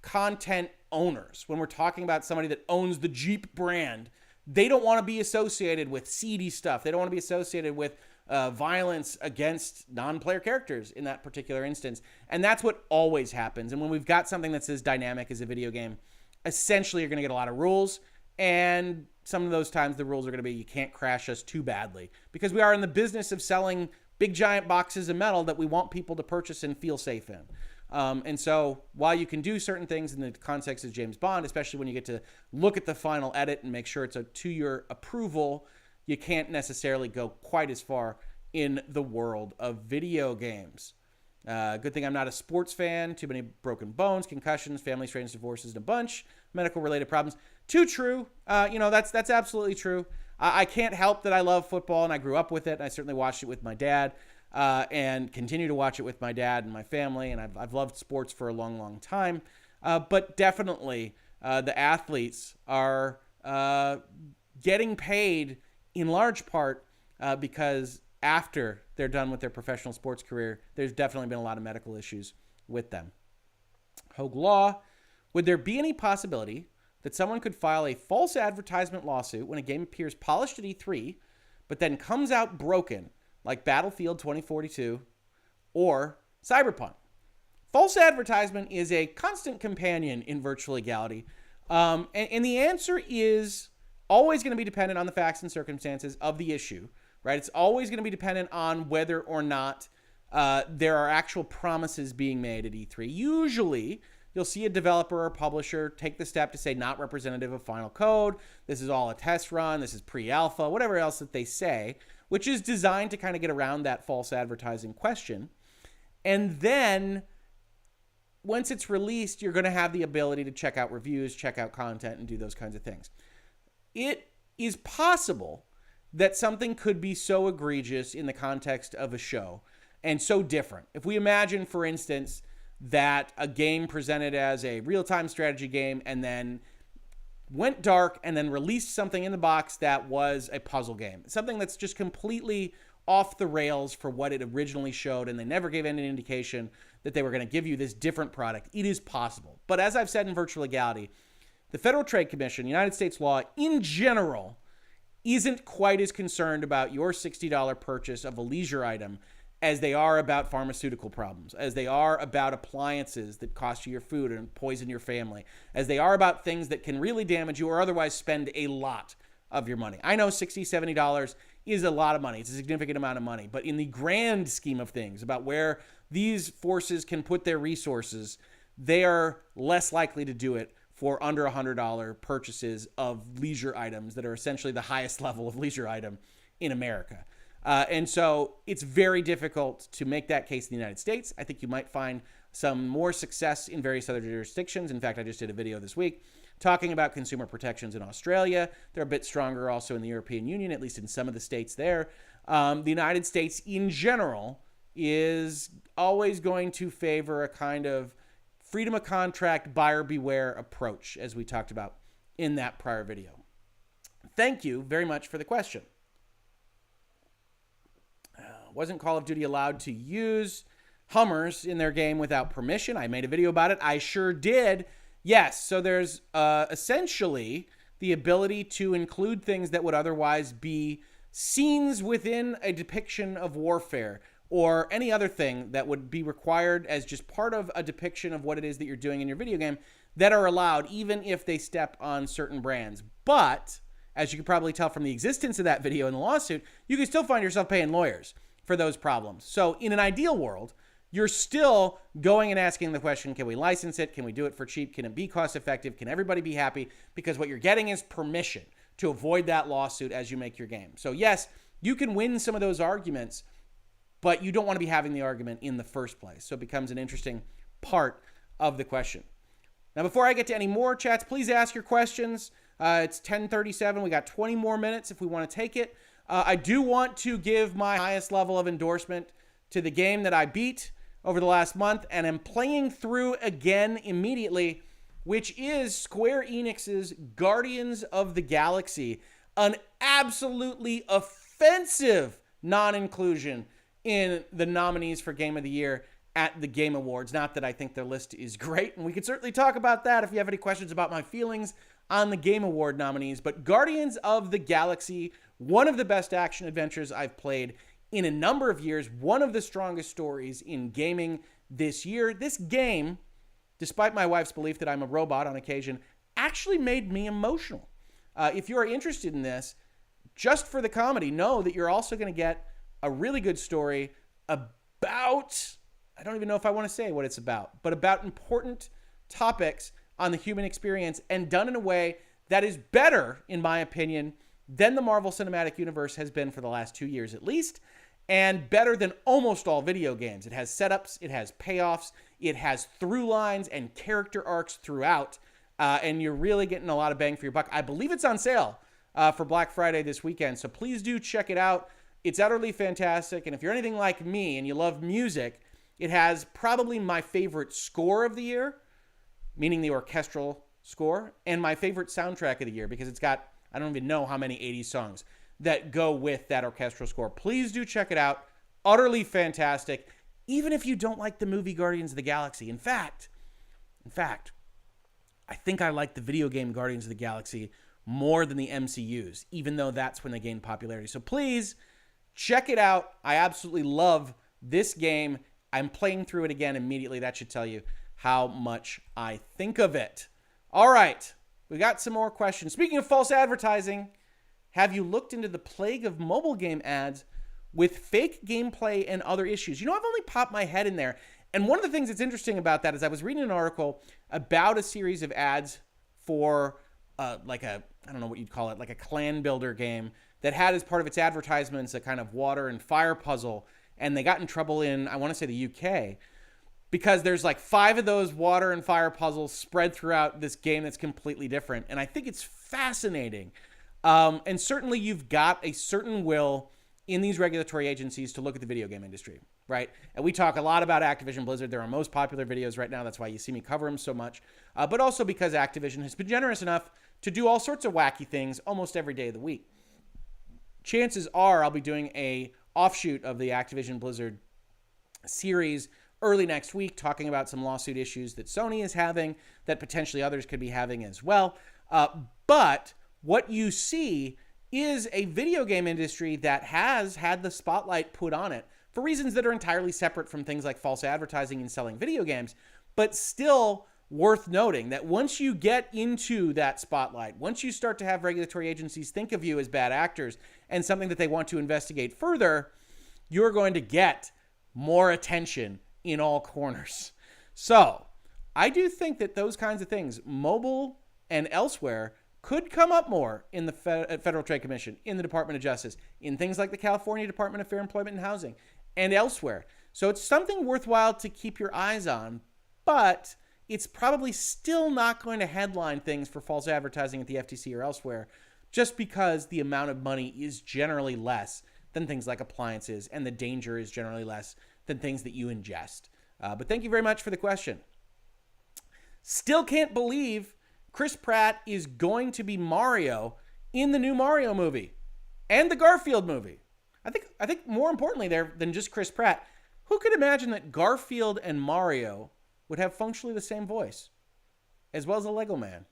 content owners, when we're talking about somebody that owns the Jeep brand, they don't want to be associated with seedy stuff. They don't want to be associated with violence against non-player characters in that particular instance. And that's what always happens. And when we've got something that's as dynamic as a video game, essentially you're going to get a lot of rules. And some of those times the rules are going to be, you can't crash us too badly, because we are in the business of selling big giant boxes of metal that we want people to purchase and feel safe in. And so while you can do certain things in the context of James Bond, especially when you get to look at the final edit and make sure it's to your approval, you can't necessarily go quite as far in the world of video games. Good thing I'm not a sports fan. Too many broken bones, concussions, family strains, divorces, and a bunch medical related problems. Too true. That's absolutely true. I can't help that I love football and I grew up with it. And I certainly watched it with my dad. And continue to watch it with my dad and my family, and I've loved sports for a long, long time. But definitely, the athletes are getting paid in large part because after they're done with their professional sports career, there's definitely been a lot of medical issues with them. Hoeg Law, would there be any possibility that someone could file a false advertisement lawsuit when a game appears polished at E3, but then comes out broken, like Battlefield 2042 or Cyberpunk? False advertisement is a constant companion in virtual legality. And the answer is always going to be dependent on the facts and circumstances of the issue, right? It's always going to be dependent on whether or not there are actual promises being made at E3. Usually, you'll see a developer or publisher take the step to say not representative of final code. This is all a test run. This is pre-alpha, whatever else that they say, which is designed to kind of get around that false advertising question. And then once it's released, you're going to have the ability to check out reviews, check out content, and do those kinds of things. It is possible that something could be so egregious in the context of a show and so different. If we imagine, for instance, that a game presented as a real-time strategy game and then went dark and then released something in the box that was a puzzle game, something that's just completely off the rails for what it originally showed, and they never gave any indication that they were going to give you this different product. It is possible. But as I've said in Virtual Legality, the Federal Trade Commission, United States law in general, isn't quite as concerned about your $60 purchase of a leisure item as they are about pharmaceutical problems, as they are about appliances that cost you your food and poison your family, as they are about things that can really damage you or otherwise spend a lot of your money. I know $60, $70 is a lot of money. It's a significant amount of money. But in the grand scheme of things, about where these forces can put their resources, they are less likely to do it for under $100 purchases of leisure items that are essentially the highest level of leisure item in America. And so it's very difficult to make that case in the United States. I think you might find some more success in various other jurisdictions. In fact, I just did a video this week talking about consumer protections in Australia. They're a bit stronger also in the European Union, at least in some of the states there. The United States in general is always going to favor a kind of freedom of contract, buyer beware approach, as we talked about in that prior video. Thank you very much for the question. Wasn't Call of Duty allowed to use Hummers in their game without permission? I made a video about it. I sure did. Yes, so there's essentially the ability to include things that would otherwise be scenes within a depiction of warfare or any other thing that would be required as just part of a depiction of what it is that you're doing in your video game that are allowed, even if they step on certain brands. But, as you can probably tell from the existence of that video in the lawsuit, you can still find yourself paying lawyers for those problems. So in an ideal world, you're still going and asking the question, can we license it? Can we do it for cheap? Can it be cost effective? Can everybody be happy? Because what you're getting is permission to avoid that lawsuit as you make your game. So yes, you can win some of those arguments, but you don't want to be having the argument in the first place. So it becomes an interesting part of the question. Now, before I get to any more chats, please ask your questions. It's 10:37. We got 20 more minutes if we want to take it. I do want to give my highest level of endorsement to the game that I beat over the last month and am playing through again immediately, which is Square Enix's Guardians of the Galaxy, an absolutely offensive non-inclusion in the nominees for Game of the Year at the Game Awards. Not that I think their list is great, and we could certainly talk about that if you have any questions about my feelings on the Game Award nominees. But Guardians of the Galaxy, one of the best action adventures I've played in a number of years, one of the strongest stories in gaming this year. This game, despite my wife's belief that I'm a robot on occasion, actually made me emotional. If you're interested in this, just for the comedy, know that you're also going to get a really good story about, I don't even know if I want to say what it's about, but about important topics on the human experience, and done in a way that is better, in my opinion, than the Marvel Cinematic Universe has been for the last 2 years at least, and better than almost all video games. It has setups, it has payoffs, it has through lines and character arcs throughout, and you're really getting a lot of bang for your buck. I believe it's on sale for Black Friday this weekend, so please do check it out. It's utterly fantastic, and if you're anything like me and you love music, it has probably my favorite score of the year, meaning the orchestral score, and my favorite soundtrack of the year, because it's got, I don't even know how many 80s songs that go with that orchestral score. Please do check it out. Utterly fantastic, even if you don't like the movie Guardians of the Galaxy. In fact, I think I like the video game Guardians of the Galaxy more than the MCU's, even though that's when they gained popularity. So please check it out. I absolutely love this game. I'm playing through it again immediately. That should tell you how much I think of it. All right, we got some more questions. Speaking of false advertising, have you looked into the plague of mobile game ads with fake gameplay and other issues? You know, I've only popped my head in there. And one of the things that's interesting about that is I was reading an article about a series of ads for like a, I don't know what you'd call it, like a clan builder game that had as part of its advertisements a kind of water and fire puzzle. And they got in trouble in, I want to say, the UK, because there's like 5 of those water and fire puzzles spread throughout this game that's completely different. And I think it's fascinating And certainly you've got a certain will in these regulatory agencies to look at the video game industry, right? And we talk a lot about Activision Blizzard. They're our most popular videos right now. That's why you see me cover them so much. But also because Activision has been generous enough to do all sorts of wacky things almost every day of the week. Chances are I'll be doing a offshoot of the Activision Blizzard series early next week, talking about some lawsuit issues that Sony is having that potentially others could be having as well. But what you see is a video game industry that has had the spotlight put on it for reasons that are entirely separate from things like false advertising and selling video games, but still worth noting that once you get into that spotlight, once you start to have regulatory agencies think of you as bad actors and something that they want to investigate further, you're going to get more attention in all corners. So I do think that those kinds of things, mobile and elsewhere, could come up more in the Federal Trade Commission, in the Department of Justice, in things like the California Department of Fair Employment and Housing, and elsewhere. So it's something worthwhile to keep your eyes on, but it's probably still not going to headline things for false advertising at the FTC or elsewhere, just because the amount of money is generally less than things like appliances, and the danger is generally less than things that you ingest. But thank you very much for the question. Still can't believe Chris Pratt is going to be Mario in the new Mario movie and the Garfield movie. I think more importantly there than just Chris Pratt, who could imagine that Garfield and Mario would have functionally the same voice, as well as a Lego man?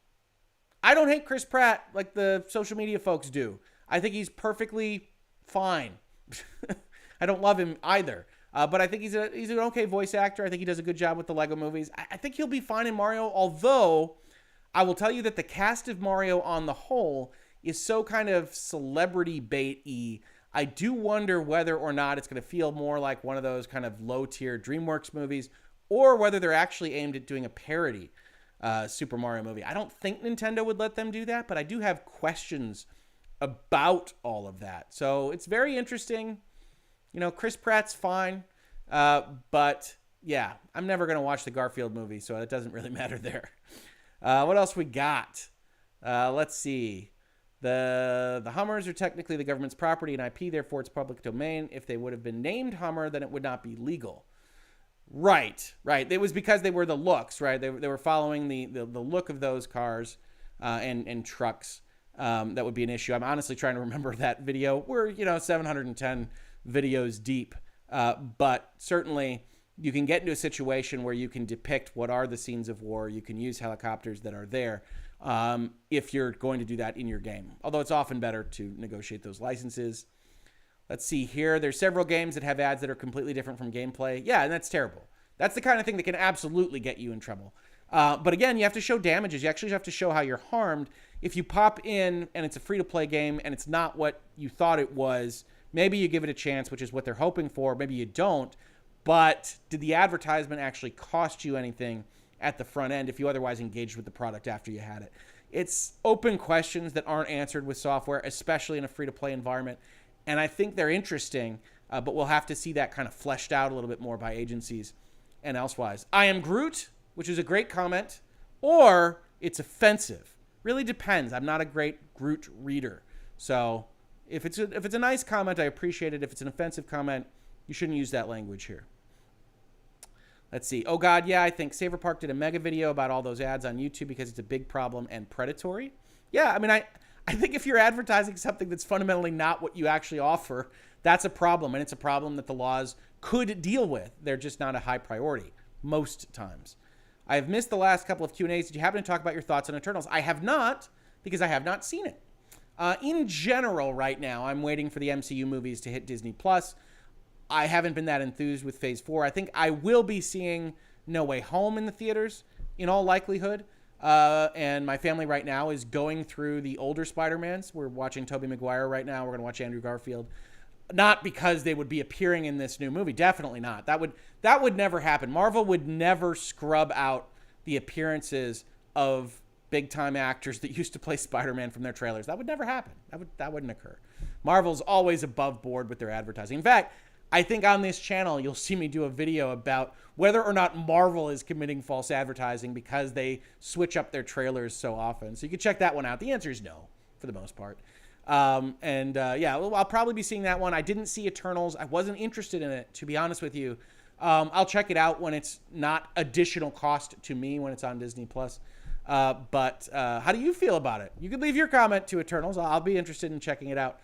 I don't hate Chris Pratt like the social media folks do. I think he's perfectly fine. I don't love him either. But I think he's an okay voice actor. I think he does a good job with the Lego movies. I think he'll be fine in Mario, although I will tell you that the cast of Mario on the whole is so kind of celebrity bait-y. I do wonder whether or not it's going to feel more like one of those kind of low-tier DreamWorks movies, or whether they're actually aimed at doing a parody Super Mario movie. I don't think Nintendo would let them do that, but I do have questions about all of that. So it's very interesting. You know, Chris Pratt's fine, but yeah, I'm never going to watch the Garfield movie, so it doesn't really matter there. What else we got? Let's see. The Hummers are technically the government's property and IP, therefore it's public domain. If they would have been named Hummer, then it would not be legal. Right. It was because they were the looks, right? They were following the look of those cars and trucks. That would be an issue. I'm honestly trying to remember that video. We're, 710 videos deep. But certainly you can get into a situation where you can depict what are the scenes of war. You can use helicopters that are there if you're going to do that in your game. Although it's often better to negotiate those licenses. Let's see here. There's several games that have ads that are completely different from gameplay. Yeah, and that's terrible. That's the kind of thing that can absolutely get you in trouble. But again, you have to show damages. You actually have to show how you're harmed. If you pop in and it's a free-to-play game and it's not what you thought it was, maybe you give it a chance, which is what they're hoping for. Maybe you don't. But did the advertisement actually cost you anything at the front end if you otherwise engaged with the product after you had it? It's open questions that aren't answered with software, especially in a free-to-play environment. And I think they're interesting, but we'll have to see that kind of fleshed out a little bit more by agencies and elsewise. I am Groot, which is a great comment, or it's offensive. Really depends. I'm not a great Groot reader. So if it's a nice comment, I appreciate it. If it's an offensive comment, you shouldn't use that language here. Let's see. Oh, God, yeah, I think Saver Park did a mega video about all those ads on YouTube because it's a big problem and predatory. Yeah, I mean, I think if you're advertising something that's fundamentally not what you actually offer, that's a problem, and it's a problem that the laws could deal with. They're just not a high priority most times. I have missed the last couple of Q&As. Did you happen to talk about your thoughts on Eternals? I have not, because I have not seen it. In general, right now, I'm waiting for the MCU movies to hit Disney+. I haven't been that enthused with Phase 4. I think I will be seeing No Way Home in the theaters, in all likelihood. And my family right now is going through the older Spider-Mans. We're watching Tobey Maguire right now. We're going to watch Andrew Garfield. Not because they would be appearing in this new movie. Definitely not. That would never happen. Marvel would never scrub out the appearances of big-time actors that used to play Spider-Man from their trailers. That would never happen. That wouldn't occur. Marvel's always above board with their advertising. In fact, I think on this channel, you'll see me do a video about whether or not Marvel is committing false advertising because they switch up their trailers so often. So you can check that one out. The answer is no, for the most part. I'll probably be seeing that one. I didn't see Eternals. I wasn't interested in it, to be honest with you. I'll check it out when it's not additional cost to me when it's on Disney Plus. But how do you feel about it? You can leave your comment to Eternals. I'll be interested in checking it out.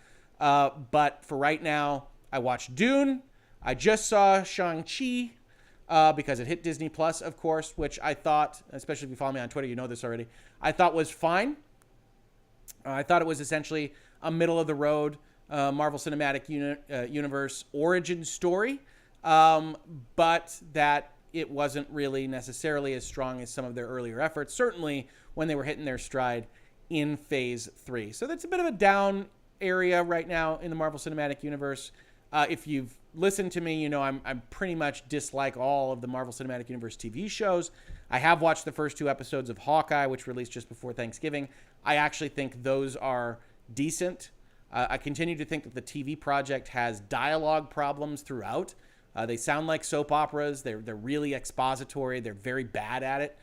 But for right now, I watched Dune. I just saw Shang-Chi because it hit Disney Plus, of course, which I thought, especially if you follow me on Twitter, you know this already, I thought was fine. I thought it was essentially a middle-of-the-road Marvel Cinematic Universe origin story, but that it wasn't really necessarily as strong as some of their earlier efforts, certainly when they were hitting their stride in Phase 3. So that's a bit of a down area right now in the Marvel Cinematic Universe. If you've listened to me, you know I'm pretty much dislike all of the Marvel Cinematic Universe TV shows. I have watched the first 2 episodes of Hawkeye, which released just before Thanksgiving. I actually think those are decent. I continue to think that the TV project has dialogue problems throughout. They sound like soap operas. They're really expository. They're very bad at it.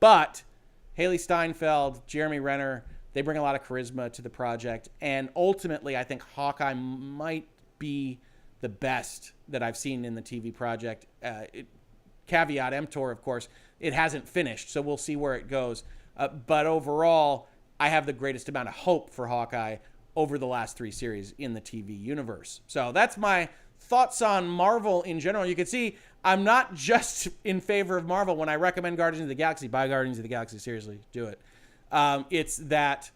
But Haley Steinfeld, Jeremy Renner, they bring a lot of charisma to the project. And ultimately, I think Hawkeye might be the best that I've seen in the TV project. Caveat emptor, of course, it hasn't finished, so we'll see where it goes. But overall, I have the greatest amount of hope for Hawkeye over the last 3 series in the TV universe. So that's my thoughts on Marvel in general. You can see I'm not just in favor of Marvel. When I recommend Guardians of the Galaxy, buy Guardians of the Galaxy. Seriously, do it. It's that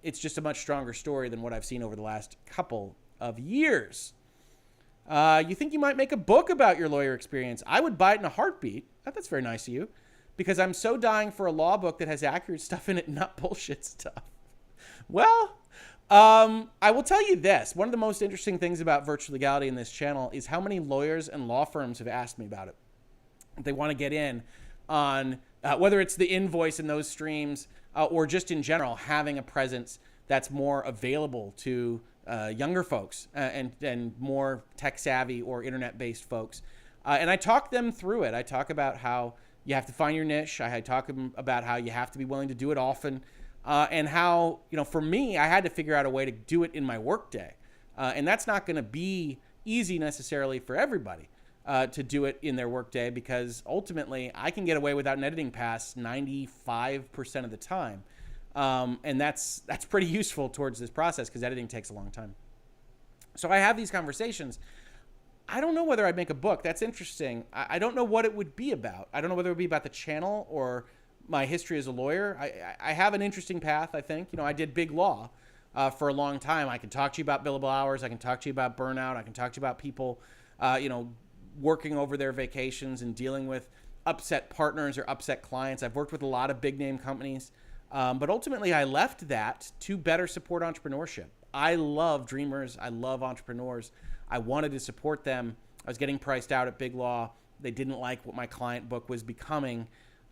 it's just a much stronger story than what I've seen over the last couple of years. You think you might make a book about your lawyer experience? I would buy it in a heartbeat. That's very nice of you, because I'm so dying for a law book that has accurate stuff in it, not bullshit stuff. Well, I will tell you this. One of the most interesting things about virtual legality in this channel is how many lawyers and law firms have asked me about it. They want to get in on whether it's the invoice in those streams or just in general having a presence that's more available to younger folks and more tech savvy or internet based folks. And I talk them through it. I talk about how you have to find your niche. I talk about how you have to be willing to do it often. And how, for me, I had to figure out a way to do it in my workday. And that's not going to be easy necessarily for everybody to do it in their workday, because ultimately I can get away without an editing pass 95% of the time. And that's pretty useful towards this process, because editing takes a long time. So I have these conversations. I don't know whether I'd make a book. That's interesting. I don't know what it would be about. I don't know whether it would be about the channel or my history as a lawyer. I have an interesting path, I think. I did big law for a long time. I can talk to you about billable hours. I can talk to you about burnout. I can talk to you about people, working over their vacations and dealing with upset partners or upset clients. I've worked with a lot of big name companies. But ultimately, I left that to better support entrepreneurship. I love dreamers. I love entrepreneurs. I wanted to support them. I was getting priced out at big law. They didn't like what my client book was becoming.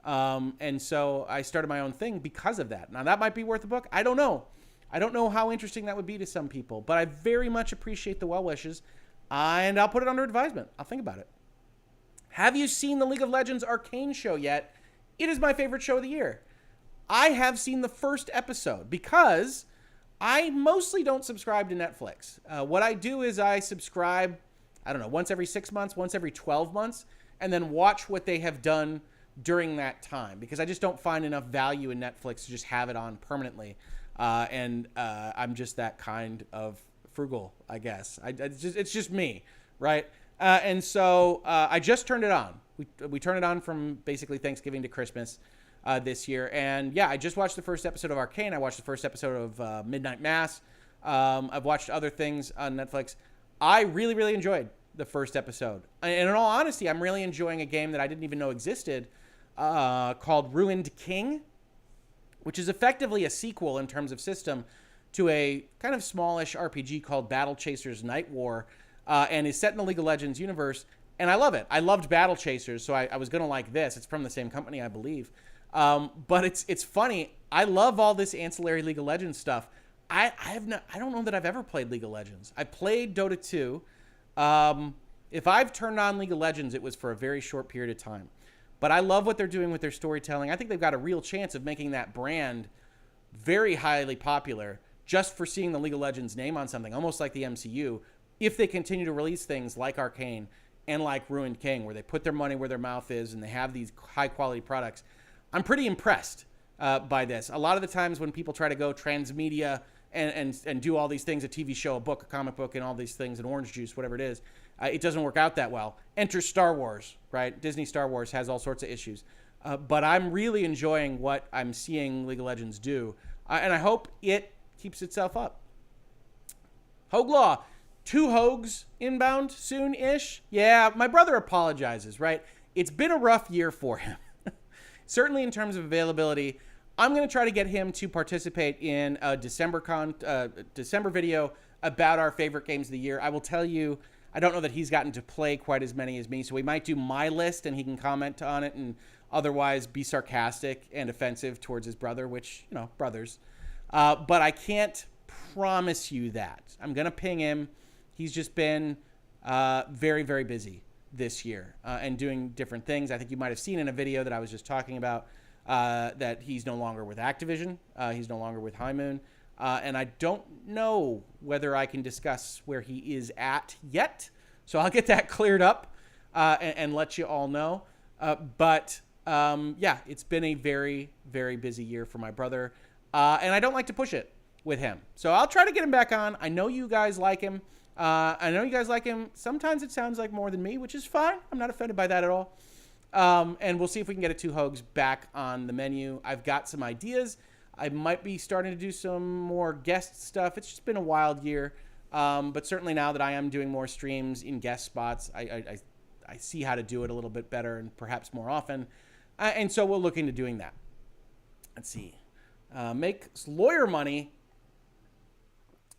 And so I started my own thing because of that. Now, that might be worth a book. I don't know. I don't know how interesting that would be to some people, but I very much appreciate the well wishes, and I'll put it under advisement. I'll think about it. Have you seen the League of Legends Arcane show yet? It is my favorite show of the year. I have seen the first episode because I mostly don't subscribe to Netflix. What I do is I subscribe, once every 6 months, once every 12 months, and then watch what they have done during that time, because I just don't find enough value in Netflix to just have it on permanently. And I'm just that kind of frugal, I guess. It's just me, right? And so I just turned it on. We turned it on from basically Thanksgiving to Christmas this year. And yeah, I just watched the first episode of Arcane. I watched the first episode of Midnight Mass. I've watched other things on Netflix. I really, really enjoyed the first episode. And in all honesty, I'm really enjoying a game that I didn't even know existed called Ruined King, which is effectively a sequel in terms of system to a kind of smallish RPG called Battle Chasers Night War, and is set in the League of Legends universe. And I love it. I loved Battle Chasers, so I was going to like this. It's from the same company, I believe. But it's funny. I love all this ancillary League of Legends stuff. I don't know that I've ever played League of Legends. I played Dota 2. If I've turned on League of Legends, it was for a very short period of time. But I love what they're doing with their storytelling. I think they've got a real chance of making that brand very highly popular just for seeing the League of Legends name on something, almost like the MCU, if they continue to release things like Arcane and like Ruined King, where they put their money where their mouth is and they have these high-quality products. I'm pretty impressed by this. A lot of the times when people try to go transmedia and do all these things, a TV show, a book, a comic book, and all these things, an orange juice, whatever it is, it doesn't work out that well. Enter Star Wars, right? Disney Star Wars has all sorts of issues. But I'm really enjoying what I'm seeing League of Legends do. And I hope it keeps itself up. Hoeg Law, 2 Hoegs inbound soon-ish. Yeah, my brother apologizes, right? It's been a rough year for him. Certainly in terms of availability. I'm going to try to get him to participate in a December video about our favorite games of the year. I will tell you, I don't know that he's gotten to play quite as many as me, so we might do my list and he can comment on it and otherwise be sarcastic and offensive towards his brother, which, you know, brothers. But I can't promise you that. I'm going to ping him. He's just been very, very busy this year and doing different things. I think you might have seen in a video that I was just talking about that he's no longer with Activision. He's no longer with High Moon. And I don't know whether I can discuss where he is at yet. So I'll get that cleared up and let you all know. But yeah, it's been a very, very busy year for my brother. And I don't like to push it with him. So I'll try to get him back on. I know you guys like him. Sometimes it sounds like more than me, which is fine. I'm not offended by that at all. And we'll see if we can get a 2 Hoegs back on the menu. I've got some ideas. I might be starting to do some more guest stuff. It's just been a wild year. But certainly now that I am doing more streams in guest spots, I see how to do it a little bit better and perhaps more often. And so we'll look into doing that. Let's see. Make lawyer money.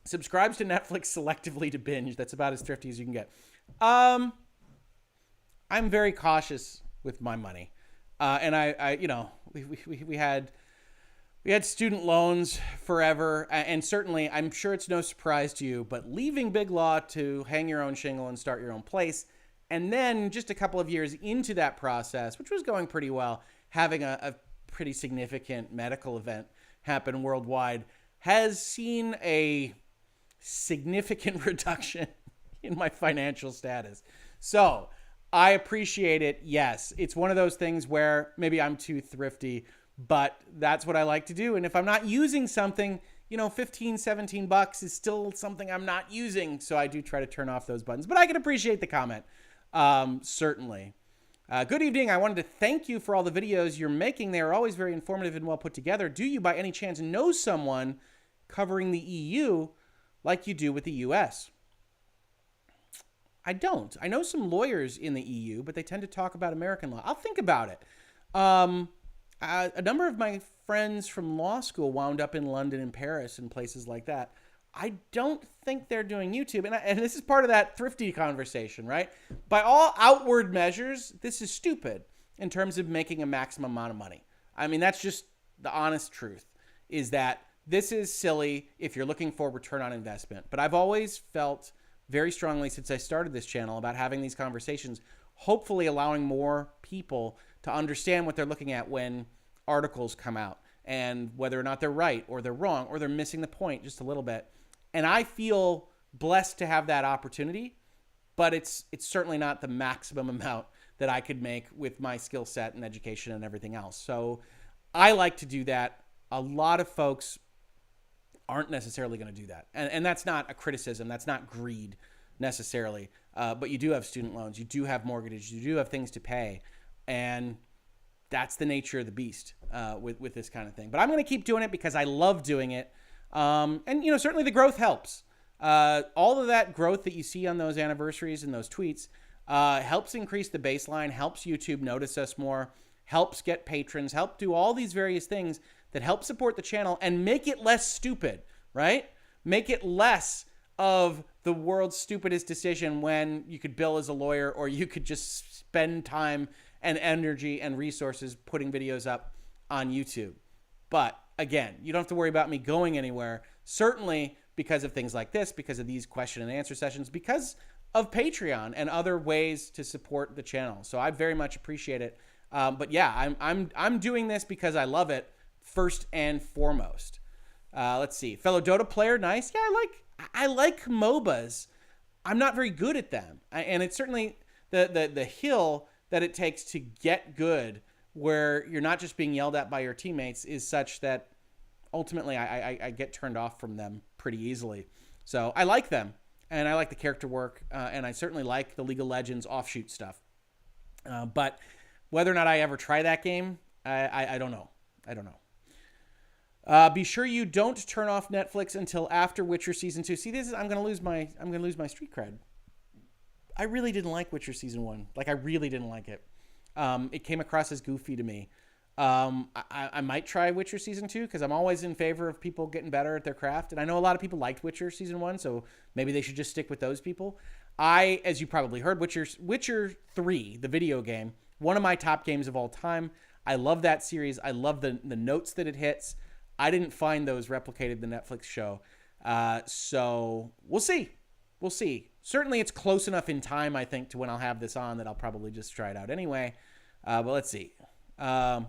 Subscribes to Netflix selectively to binge. That's about as thrifty as you can get. I'm very cautious with my money. And I you know, we had student loans forever. And certainly, I'm sure it's no surprise to you, but leaving Big Law to hang your own shingle and start your own place, and then just a couple of years into that process, which was going pretty well, having a pretty significant medical event happen worldwide, has seen a significant reduction in my financial status. So I appreciate it. Yes, it's one of those things where maybe I'm too thrifty, but that's what I like to do. And if I'm not using something, you know, $15-17 is still something I'm not using. So I do try to turn off those buttons, but I can appreciate the comment. Certainly. Good evening. I wanted to thank you for all the videos you're making. They are always very informative and well put together. Do you by any chance know someone covering the EU like you do with the US? I don't. I know some lawyers in the EU, but they tend to talk about American law. I'll think about it. A number of my friends from law school wound up in London and Paris and places like that. I don't think they're doing YouTube. And this is part of that thrifty conversation, right? By all outward measures, this is stupid in terms of making a maximum amount of money. I mean, that's just the honest truth, is that this is silly if you're looking for return on investment. But I've always felt very strongly since I started this channel about having these conversations, hopefully allowing more people to understand what they're looking at when articles come out and whether or not they're right or they're wrong or they're missing the point just a little bit. And I feel blessed to have that opportunity, but it's certainly not the maximum amount that I could make with my skill set and education and everything else. So I like to do that. A lot of folks aren't necessarily going to do that. And that's not a criticism. That's not greed necessarily. But you do have student loans. You do have mortgages. You do have things to pay. And that's the nature of the beast with this kind of thing. But I'm going to keep doing it because I love doing it. And, you know, certainly the growth helps. All of that growth that you see on those anniversaries and those tweets helps increase the baseline, helps YouTube notice us more, helps get patrons, help do all these various things that help support the channel and make it less stupid, right? Make it less of the world's stupidest decision when you could bill as a lawyer or you could just spend time and energy and resources putting videos up on YouTube. But again, you don't have to worry about me going anywhere, certainly because of things like this, because of these question and answer sessions, because of Patreon and other ways to support the channel. So I very much appreciate it. But yeah, I'm doing this because I love it first and foremost. Let's see. Fellow Dota player, nice. Yeah, I like MOBAs. I'm not very good at them. And it's certainly the hill that it takes to get good, where you're not just being yelled at by your teammates, is such that ultimately I get turned off from them pretty easily. So I like them, and I like the character work, and I certainly like the League of Legends offshoot stuff. But whether or not I ever try that game, I don't know. I don't know. Be sure you don't turn off Netflix until after Witcher season 2. See, I'm gonna lose my street cred. I really didn't like Witcher season 1. Like, I really didn't like it. It came across as goofy to me. I might try Witcher season 2 because I'm always in favor of people getting better at their craft. And I know a lot of people liked Witcher season 1, so maybe they should just stick with those people. As you probably heard, Witcher 3, the video game, one of my top games of all time. I love that series. I love the notes that it hits. I didn't find those replicated in the Netflix show. So we'll see. We'll see. Certainly it's close enough in time, I think, to when I'll have this on that I'll probably just try it out anyway. But let's see. We're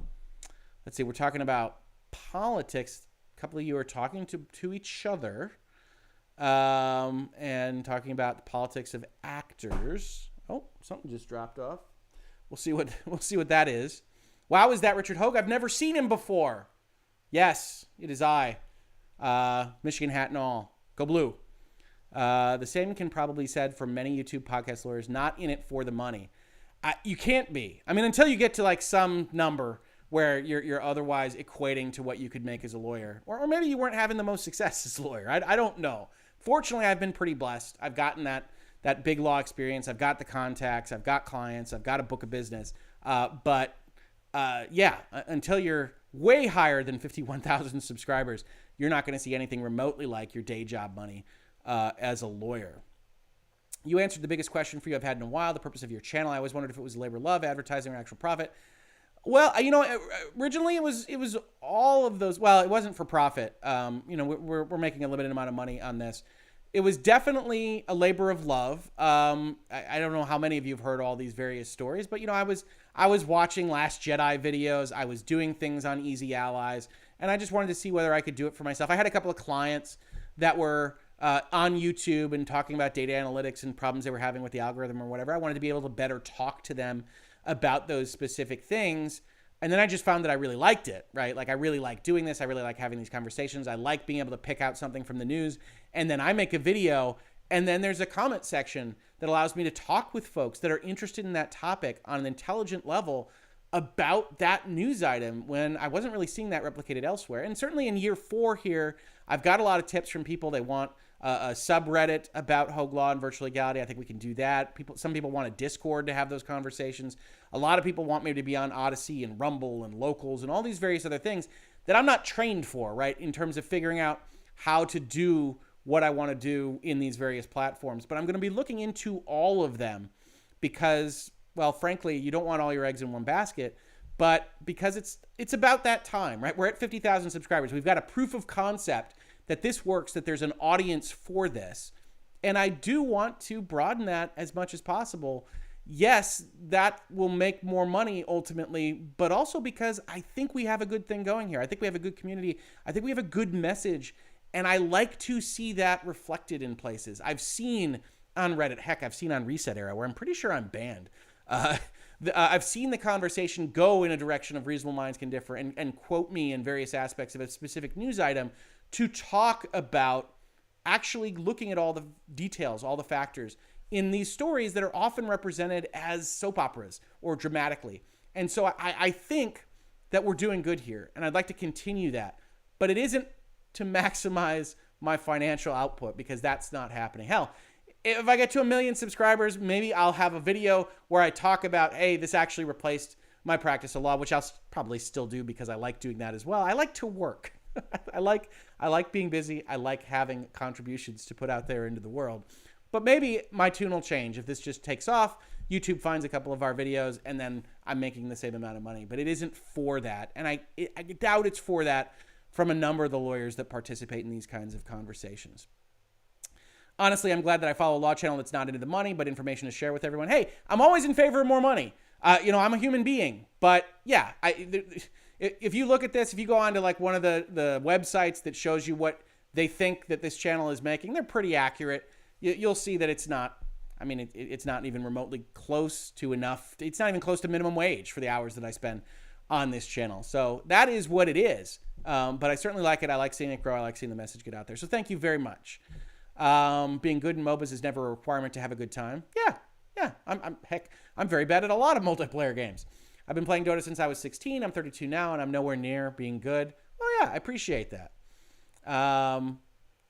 talking about politics. A couple of you are talking to each other and talking about the politics of actors. Oh, something just dropped off. We'll see what that is. Wow, is that Richard Hoeg? I've never seen him before. Yes, it is I. Michigan hat and all. Go blue. The same can probably be said for many YouTube podcast lawyers not in it for the money. You can't be. I mean, until you get to like some number where you're otherwise equating to what you could make as a lawyer. Or maybe you weren't having the most success as a lawyer. I don't know. Fortunately, I've been pretty blessed. I've gotten that big law experience. I've got the contacts. I've got clients. I've got a book of business. But until you're way higher than 51,000 subscribers, you're not going to see anything remotely like your day job money as a lawyer. You answered the biggest question for you I've had in a while, the purpose of your channel. I always wondered if it was labor love, advertising, or actual profit. Well, originally it was all of those. Well, it wasn't for profit. We're making a limited amount of money on this. It was definitely a labor of love. I don't know how many of you have heard all these various stories, but I was watching Last Jedi videos. I was doing things on Easy Allies, and I just wanted to see whether I could do it for myself. I had a couple of clients that were on YouTube and talking about data analytics and problems they were having with the algorithm or whatever. I wanted to be able to better talk to them about those specific things. And then I just found that I really liked it, right? Like, I really like doing this. I really like having these conversations. I like being able to pick out something from the news, and then I make a video, and then there's a comment section that allows me to talk with folks that are interested in that topic on an intelligent level about that news item, when I wasn't really seeing that replicated elsewhere. And certainly in year 4 here, I've got a lot of tips from people. They want a subreddit about Hoeg Law and virtual legality. I think we can do that. Some people want a Discord to have those conversations. A lot of people want me to be on Odyssey and Rumble and Locals and all these various other things that I'm not trained for, right, in terms of figuring out how to do what I want to do in these various platforms. But I'm going to be looking into all of them because, well, frankly, you don't want all your eggs in one basket, but because it's about that time, right? We're at 50,000 subscribers. We've got a proof of concept that this works, that there's an audience for this. And I do want to broaden that as much as possible. Yes, that will make more money ultimately, but also because I think we have a good thing going here. I think we have a good community. I think we have a good message. And I like to see that reflected in places. I've seen on Reddit, heck, I've seen on Reset Era, where I'm pretty sure I'm banned. I've seen the conversation go in a direction of reasonable minds can differ and quote me in various aspects of a specific news item to talk about actually looking at all the details, all the factors in these stories that are often represented as soap operas or dramatically. And so I think that we're doing good here, and I'd like to continue that. But it isn't to maximize my financial output, because that's not happening. Hell, if I get to 1 million subscribers, maybe I'll have a video where I talk about, hey, this actually replaced my practice of law, which I'll probably still do because I like doing that as well. I like to work. I like being busy. I like having contributions to put out there into the world. But maybe my tune will change. If this just takes off, YouTube finds a couple of our videos, and then I'm making the same amount of money. But it isn't for that. And I doubt it's for that from a number of the lawyers that participate in these kinds of conversations. Honestly, I'm glad that I follow a law channel that's not into the money, but information to share with everyone. Hey, I'm always in favor of more money. I'm a human being. But yeah, if you look at this, if you go on to like one of the websites that shows you what they think that this channel is making, they're pretty accurate. You'll see that it's not, I mean, it's not even remotely close to enough. It's not even close to minimum wage for the hours that I spend on this channel. So that is what it is. But I certainly like it. I like seeing it grow. I like seeing the message get out there. So thank you very much. Being good in MOBAs is never a requirement to have a good time. Yeah. I'm very bad at a lot of multiplayer games. I've been playing Dota since I was 16. I'm 32 now, and I'm nowhere near being good. Oh yeah, I appreciate that.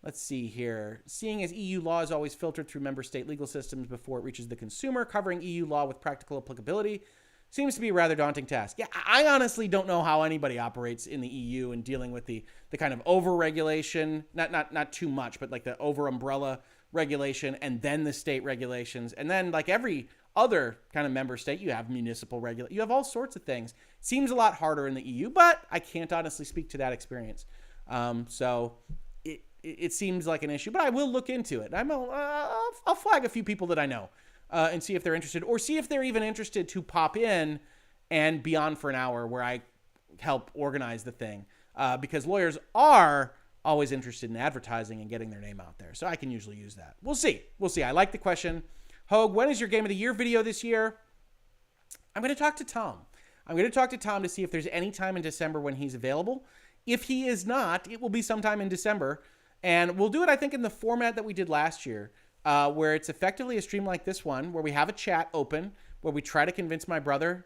Let's see here. Seeing as EU law is always filtered through member state legal systems before it reaches the consumer, covering EU law with practical applicability seems to be a rather daunting task. Yeah, I honestly don't know how anybody operates in the EU and dealing with the kind of over-regulation, not too much, but like the over-umbrella regulation and then the state regulations. And then like every other kind of member state, you have municipal regulation. You have all sorts of things. Seems a lot harder in the EU, but I can't honestly speak to that experience. So it seems like an issue, but I will look into it. I'll flag a few people that I know and see if they're interested, or see if they're even interested to pop in and be on for an hour where I help organize the thing, because lawyers are always interested in advertising and getting their name out there. So I can usually use that. We'll see. I like the question. Hoeg, when is your Game of the Year video this year? I'm going to talk to Tom. To see if there's any time in December when he's available. If he is not, it will be sometime in December. And we'll do it, I think, in the format that we did last year, where it's effectively a stream like this one, where we have a chat open, where we try to convince my brother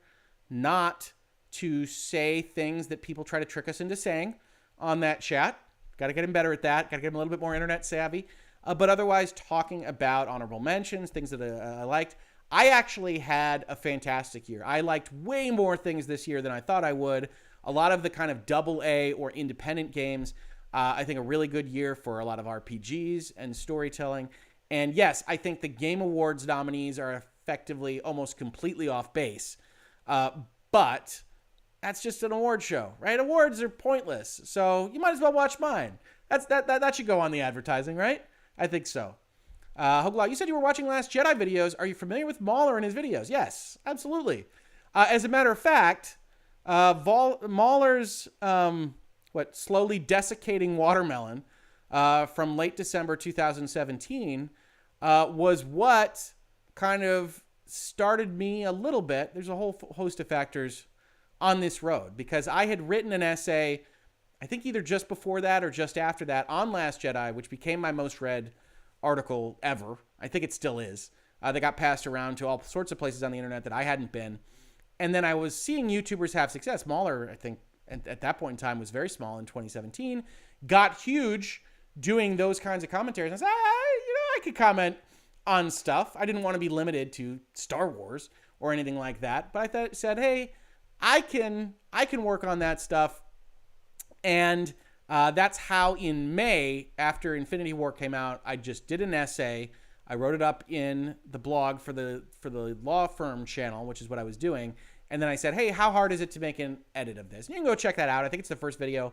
not to say things that people try to trick us into saying on that chat. Got to get him better at that. Got to get him a little bit more internet savvy. But otherwise, talking about honorable mentions, things that I liked. I actually had a fantastic year. I liked way more things this year than I thought I would. A lot of the kind of AA or independent games. I think a really good year for a lot of RPGs and storytelling. And yes, I think the Game Awards nominees are effectively almost completely off base. But that's just an award show, right? Awards are pointless. So you might as well watch mine. That should go on the advertising, right? I think so. Hoeg Law, you said you were watching Last Jedi videos. Are you familiar with Mahler and his videos? Yes, absolutely. As a matter of fact, Mahler's slowly desiccating watermelon from late December 2017 was what kind of started me a little bit. There's a whole host of factors on this road, because I had written an essay, I think either just before that or just after that, on Last Jedi, which became my most read article ever. I think it still is. They got passed around to all sorts of places on the internet that I hadn't been. And then I was seeing YouTubers have success. Mahler, I think, at that point in time, was very small in 2017, got huge doing those kinds of commentaries. And I said, I could comment on stuff. I didn't want to be limited to Star Wars or anything like that. But I said, hey, I can work on that stuff. And that's how in May, after Infinity War came out, I just did an essay. I wrote it up in the blog for the law firm channel, which is what I was doing. And then I said, hey, how hard is it to make an edit of this? And you can go check that out. I think it's the first video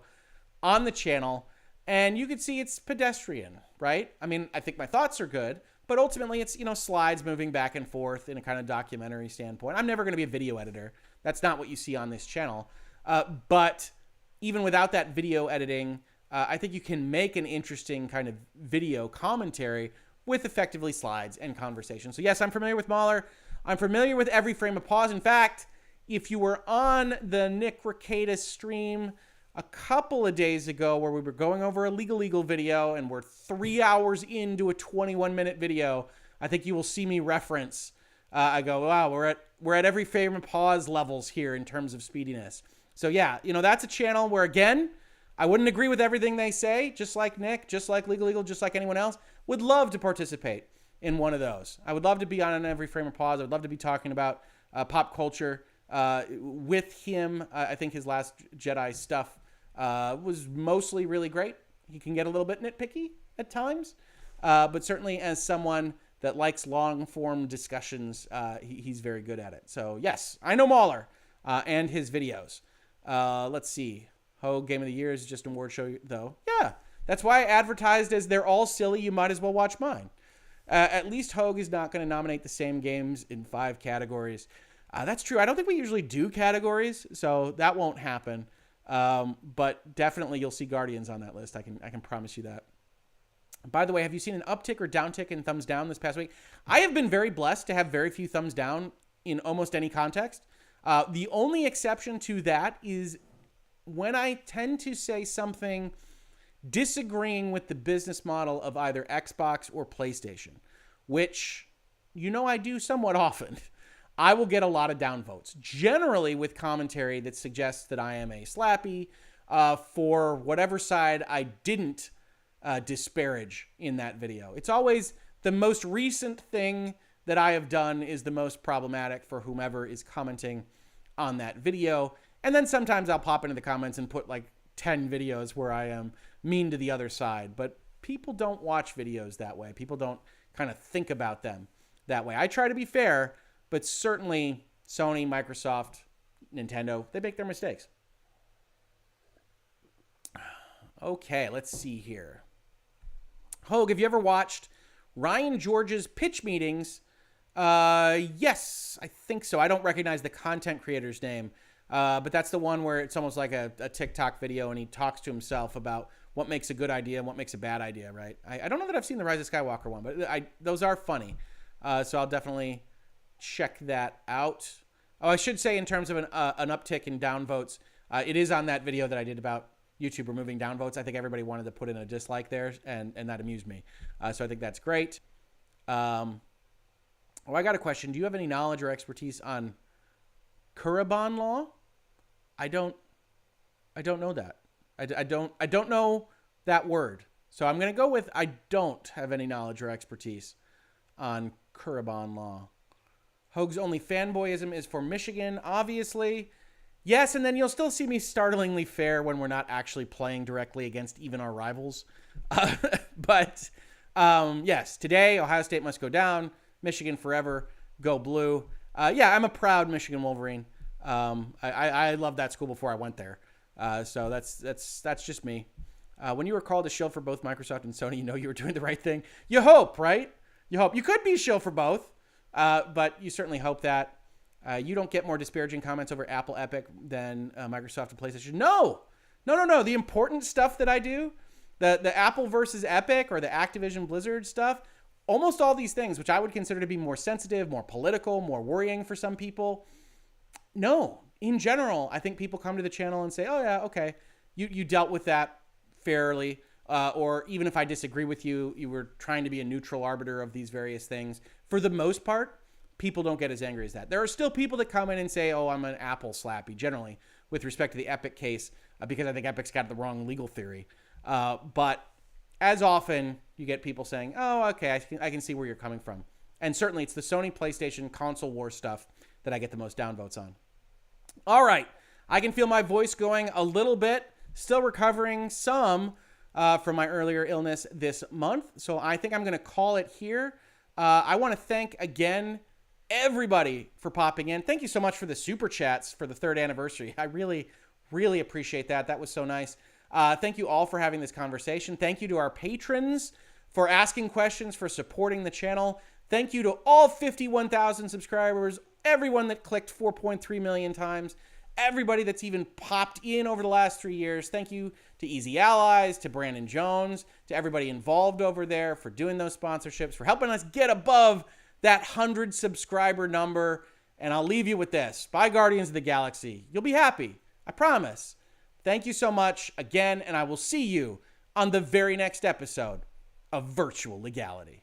on the channel. And you can see it's pedestrian, right? I mean, I think my thoughts are good, but ultimately it's, slides moving back and forth in a kind of documentary standpoint. I'm never going to be a video editor. That's not what you see on this channel. But even without that video editing, I think you can make an interesting kind of video commentary with effectively slides and conversation. So yes, I'm familiar with Mahler. I'm familiar with Every Frame of Pause. In fact, if you were on the Nick Rekieta stream a couple of days ago where we were going over a legal video and we're 3 hours into a 21-minute video, I think you will see me reference. I go, wow, we're at Every Frame of Pause levels here in terms of speediness. So yeah, that's a channel where, again, I wouldn't agree with everything they say, just like Nick, just like Legal, just like anyone else. Would love to participate in one of those. I would love to be on Every Frame of Pause. I would love to be talking about pop culture with him. I think his Last Jedi stuff was mostly really great. He can get a little bit nitpicky at times, but certainly as someone that likes long-form discussions, he's very good at it. So yes, I know Mahler and his videos. Let's see. Hoeg Game of the Year is just an award show, though. Yeah, that's why I advertised as they're all silly. You might as well watch mine. At least Hoeg is not going to nominate the same games in 5 categories. That's true. I don't think we usually do categories, so that won't happen. But definitely you'll see Guardians on that list. I can promise you that. By the way, have you seen an uptick or downtick in thumbs down this past week? I have been very blessed to have very few thumbs down in almost any context. The only exception to that is when I tend to say something disagreeing with the business model of either Xbox or PlayStation, which I do somewhat often. I will get a lot of downvotes, generally with commentary that suggests that I am a slappy for whatever side I didn't disparage in that video. It's always the most recent thing that I have done is the most problematic for whomever is commenting on that video. And then sometimes I'll pop into the comments and put like 10 videos where I am mean to the other side. But people don't watch videos that way. People don't kind of think about them that way. I try to be fair, but certainly Sony, Microsoft, Nintendo, they make their mistakes. Okay, let's see here. Hoeg, have you ever watched Ryan George's pitch meetings? Yes, I think so. I don't recognize the content creator's name, but that's the one where it's almost like a TikTok video, and he talks to himself about what makes a good idea and what makes a bad idea, right? I don't know that I've seen the Rise of Skywalker one, but those are funny. So I'll definitely check that out. Oh, I should say in terms of an uptick in downvotes, it is on that video that I did about YouTube removing downvotes. I think everybody wanted to put in a dislike there, and that amused me. So I think that's great. I got a question. Do you have any knowledge or expertise on Curabon law? I don't know that. I don't know that word. So I'm going to go with I don't have any knowledge or expertise on Curabon law. Hoeg's only fanboyism is for Michigan, obviously. Yes, and then you'll still see me startlingly fair when we're not actually playing directly against even our rivals. But yes, today Ohio State must go down. Michigan forever, go blue. Yeah, I'm a proud Michigan Wolverine. I loved that school before I went there. So that's just me. When you were called a shill for both Microsoft and Sony, you were doing the right thing. You hope, right? You hope. You could be a shill for both, but you certainly hope that. You don't get more disparaging comments over Apple Epic than Microsoft and PlayStation. No. The important stuff that I do, the Apple versus Epic or the Activision Blizzard stuff, almost all these things, which I would consider to be more sensitive, more political, more worrying for some people. No, in general, I think people come to the channel and say, oh yeah, okay, you dealt with that fairly. Or even if I disagree with you, you were trying to be a neutral arbiter of these various things. For the most part, people don't get as angry as that. There are still people that come in and say, oh, I'm an Apple slappy, generally, with respect to the Epic case, because I think Epic's got the wrong legal theory. But as often, you get people saying, oh, okay, I can see where you're coming from. And certainly, it's the Sony PlayStation console war stuff that I get the most downvotes on. All right. I can feel my voice going a little bit. Still recovering some from my earlier illness this month. So I think I'm going to call it here. I want to thank again everybody for popping in. Thank you so much for the super chats for the 3rd anniversary. I really, really appreciate that. That was so nice. Thank you all for having this conversation. Thank you to our patrons for asking questions, for supporting the channel. Thank you to all 51,000 subscribers, everyone that clicked 4.3 million times, everybody that's even popped in over the last 3 years. Thank you to Easy Allies, to Brandon Jones, to everybody involved over there for doing those sponsorships, for helping us get above that 100 subscriber number. And I'll leave you with this. Buy Guardians of the Galaxy. You'll be happy. I promise. Thank you so much again, and I will see you on the very next episode of Virtual Legality.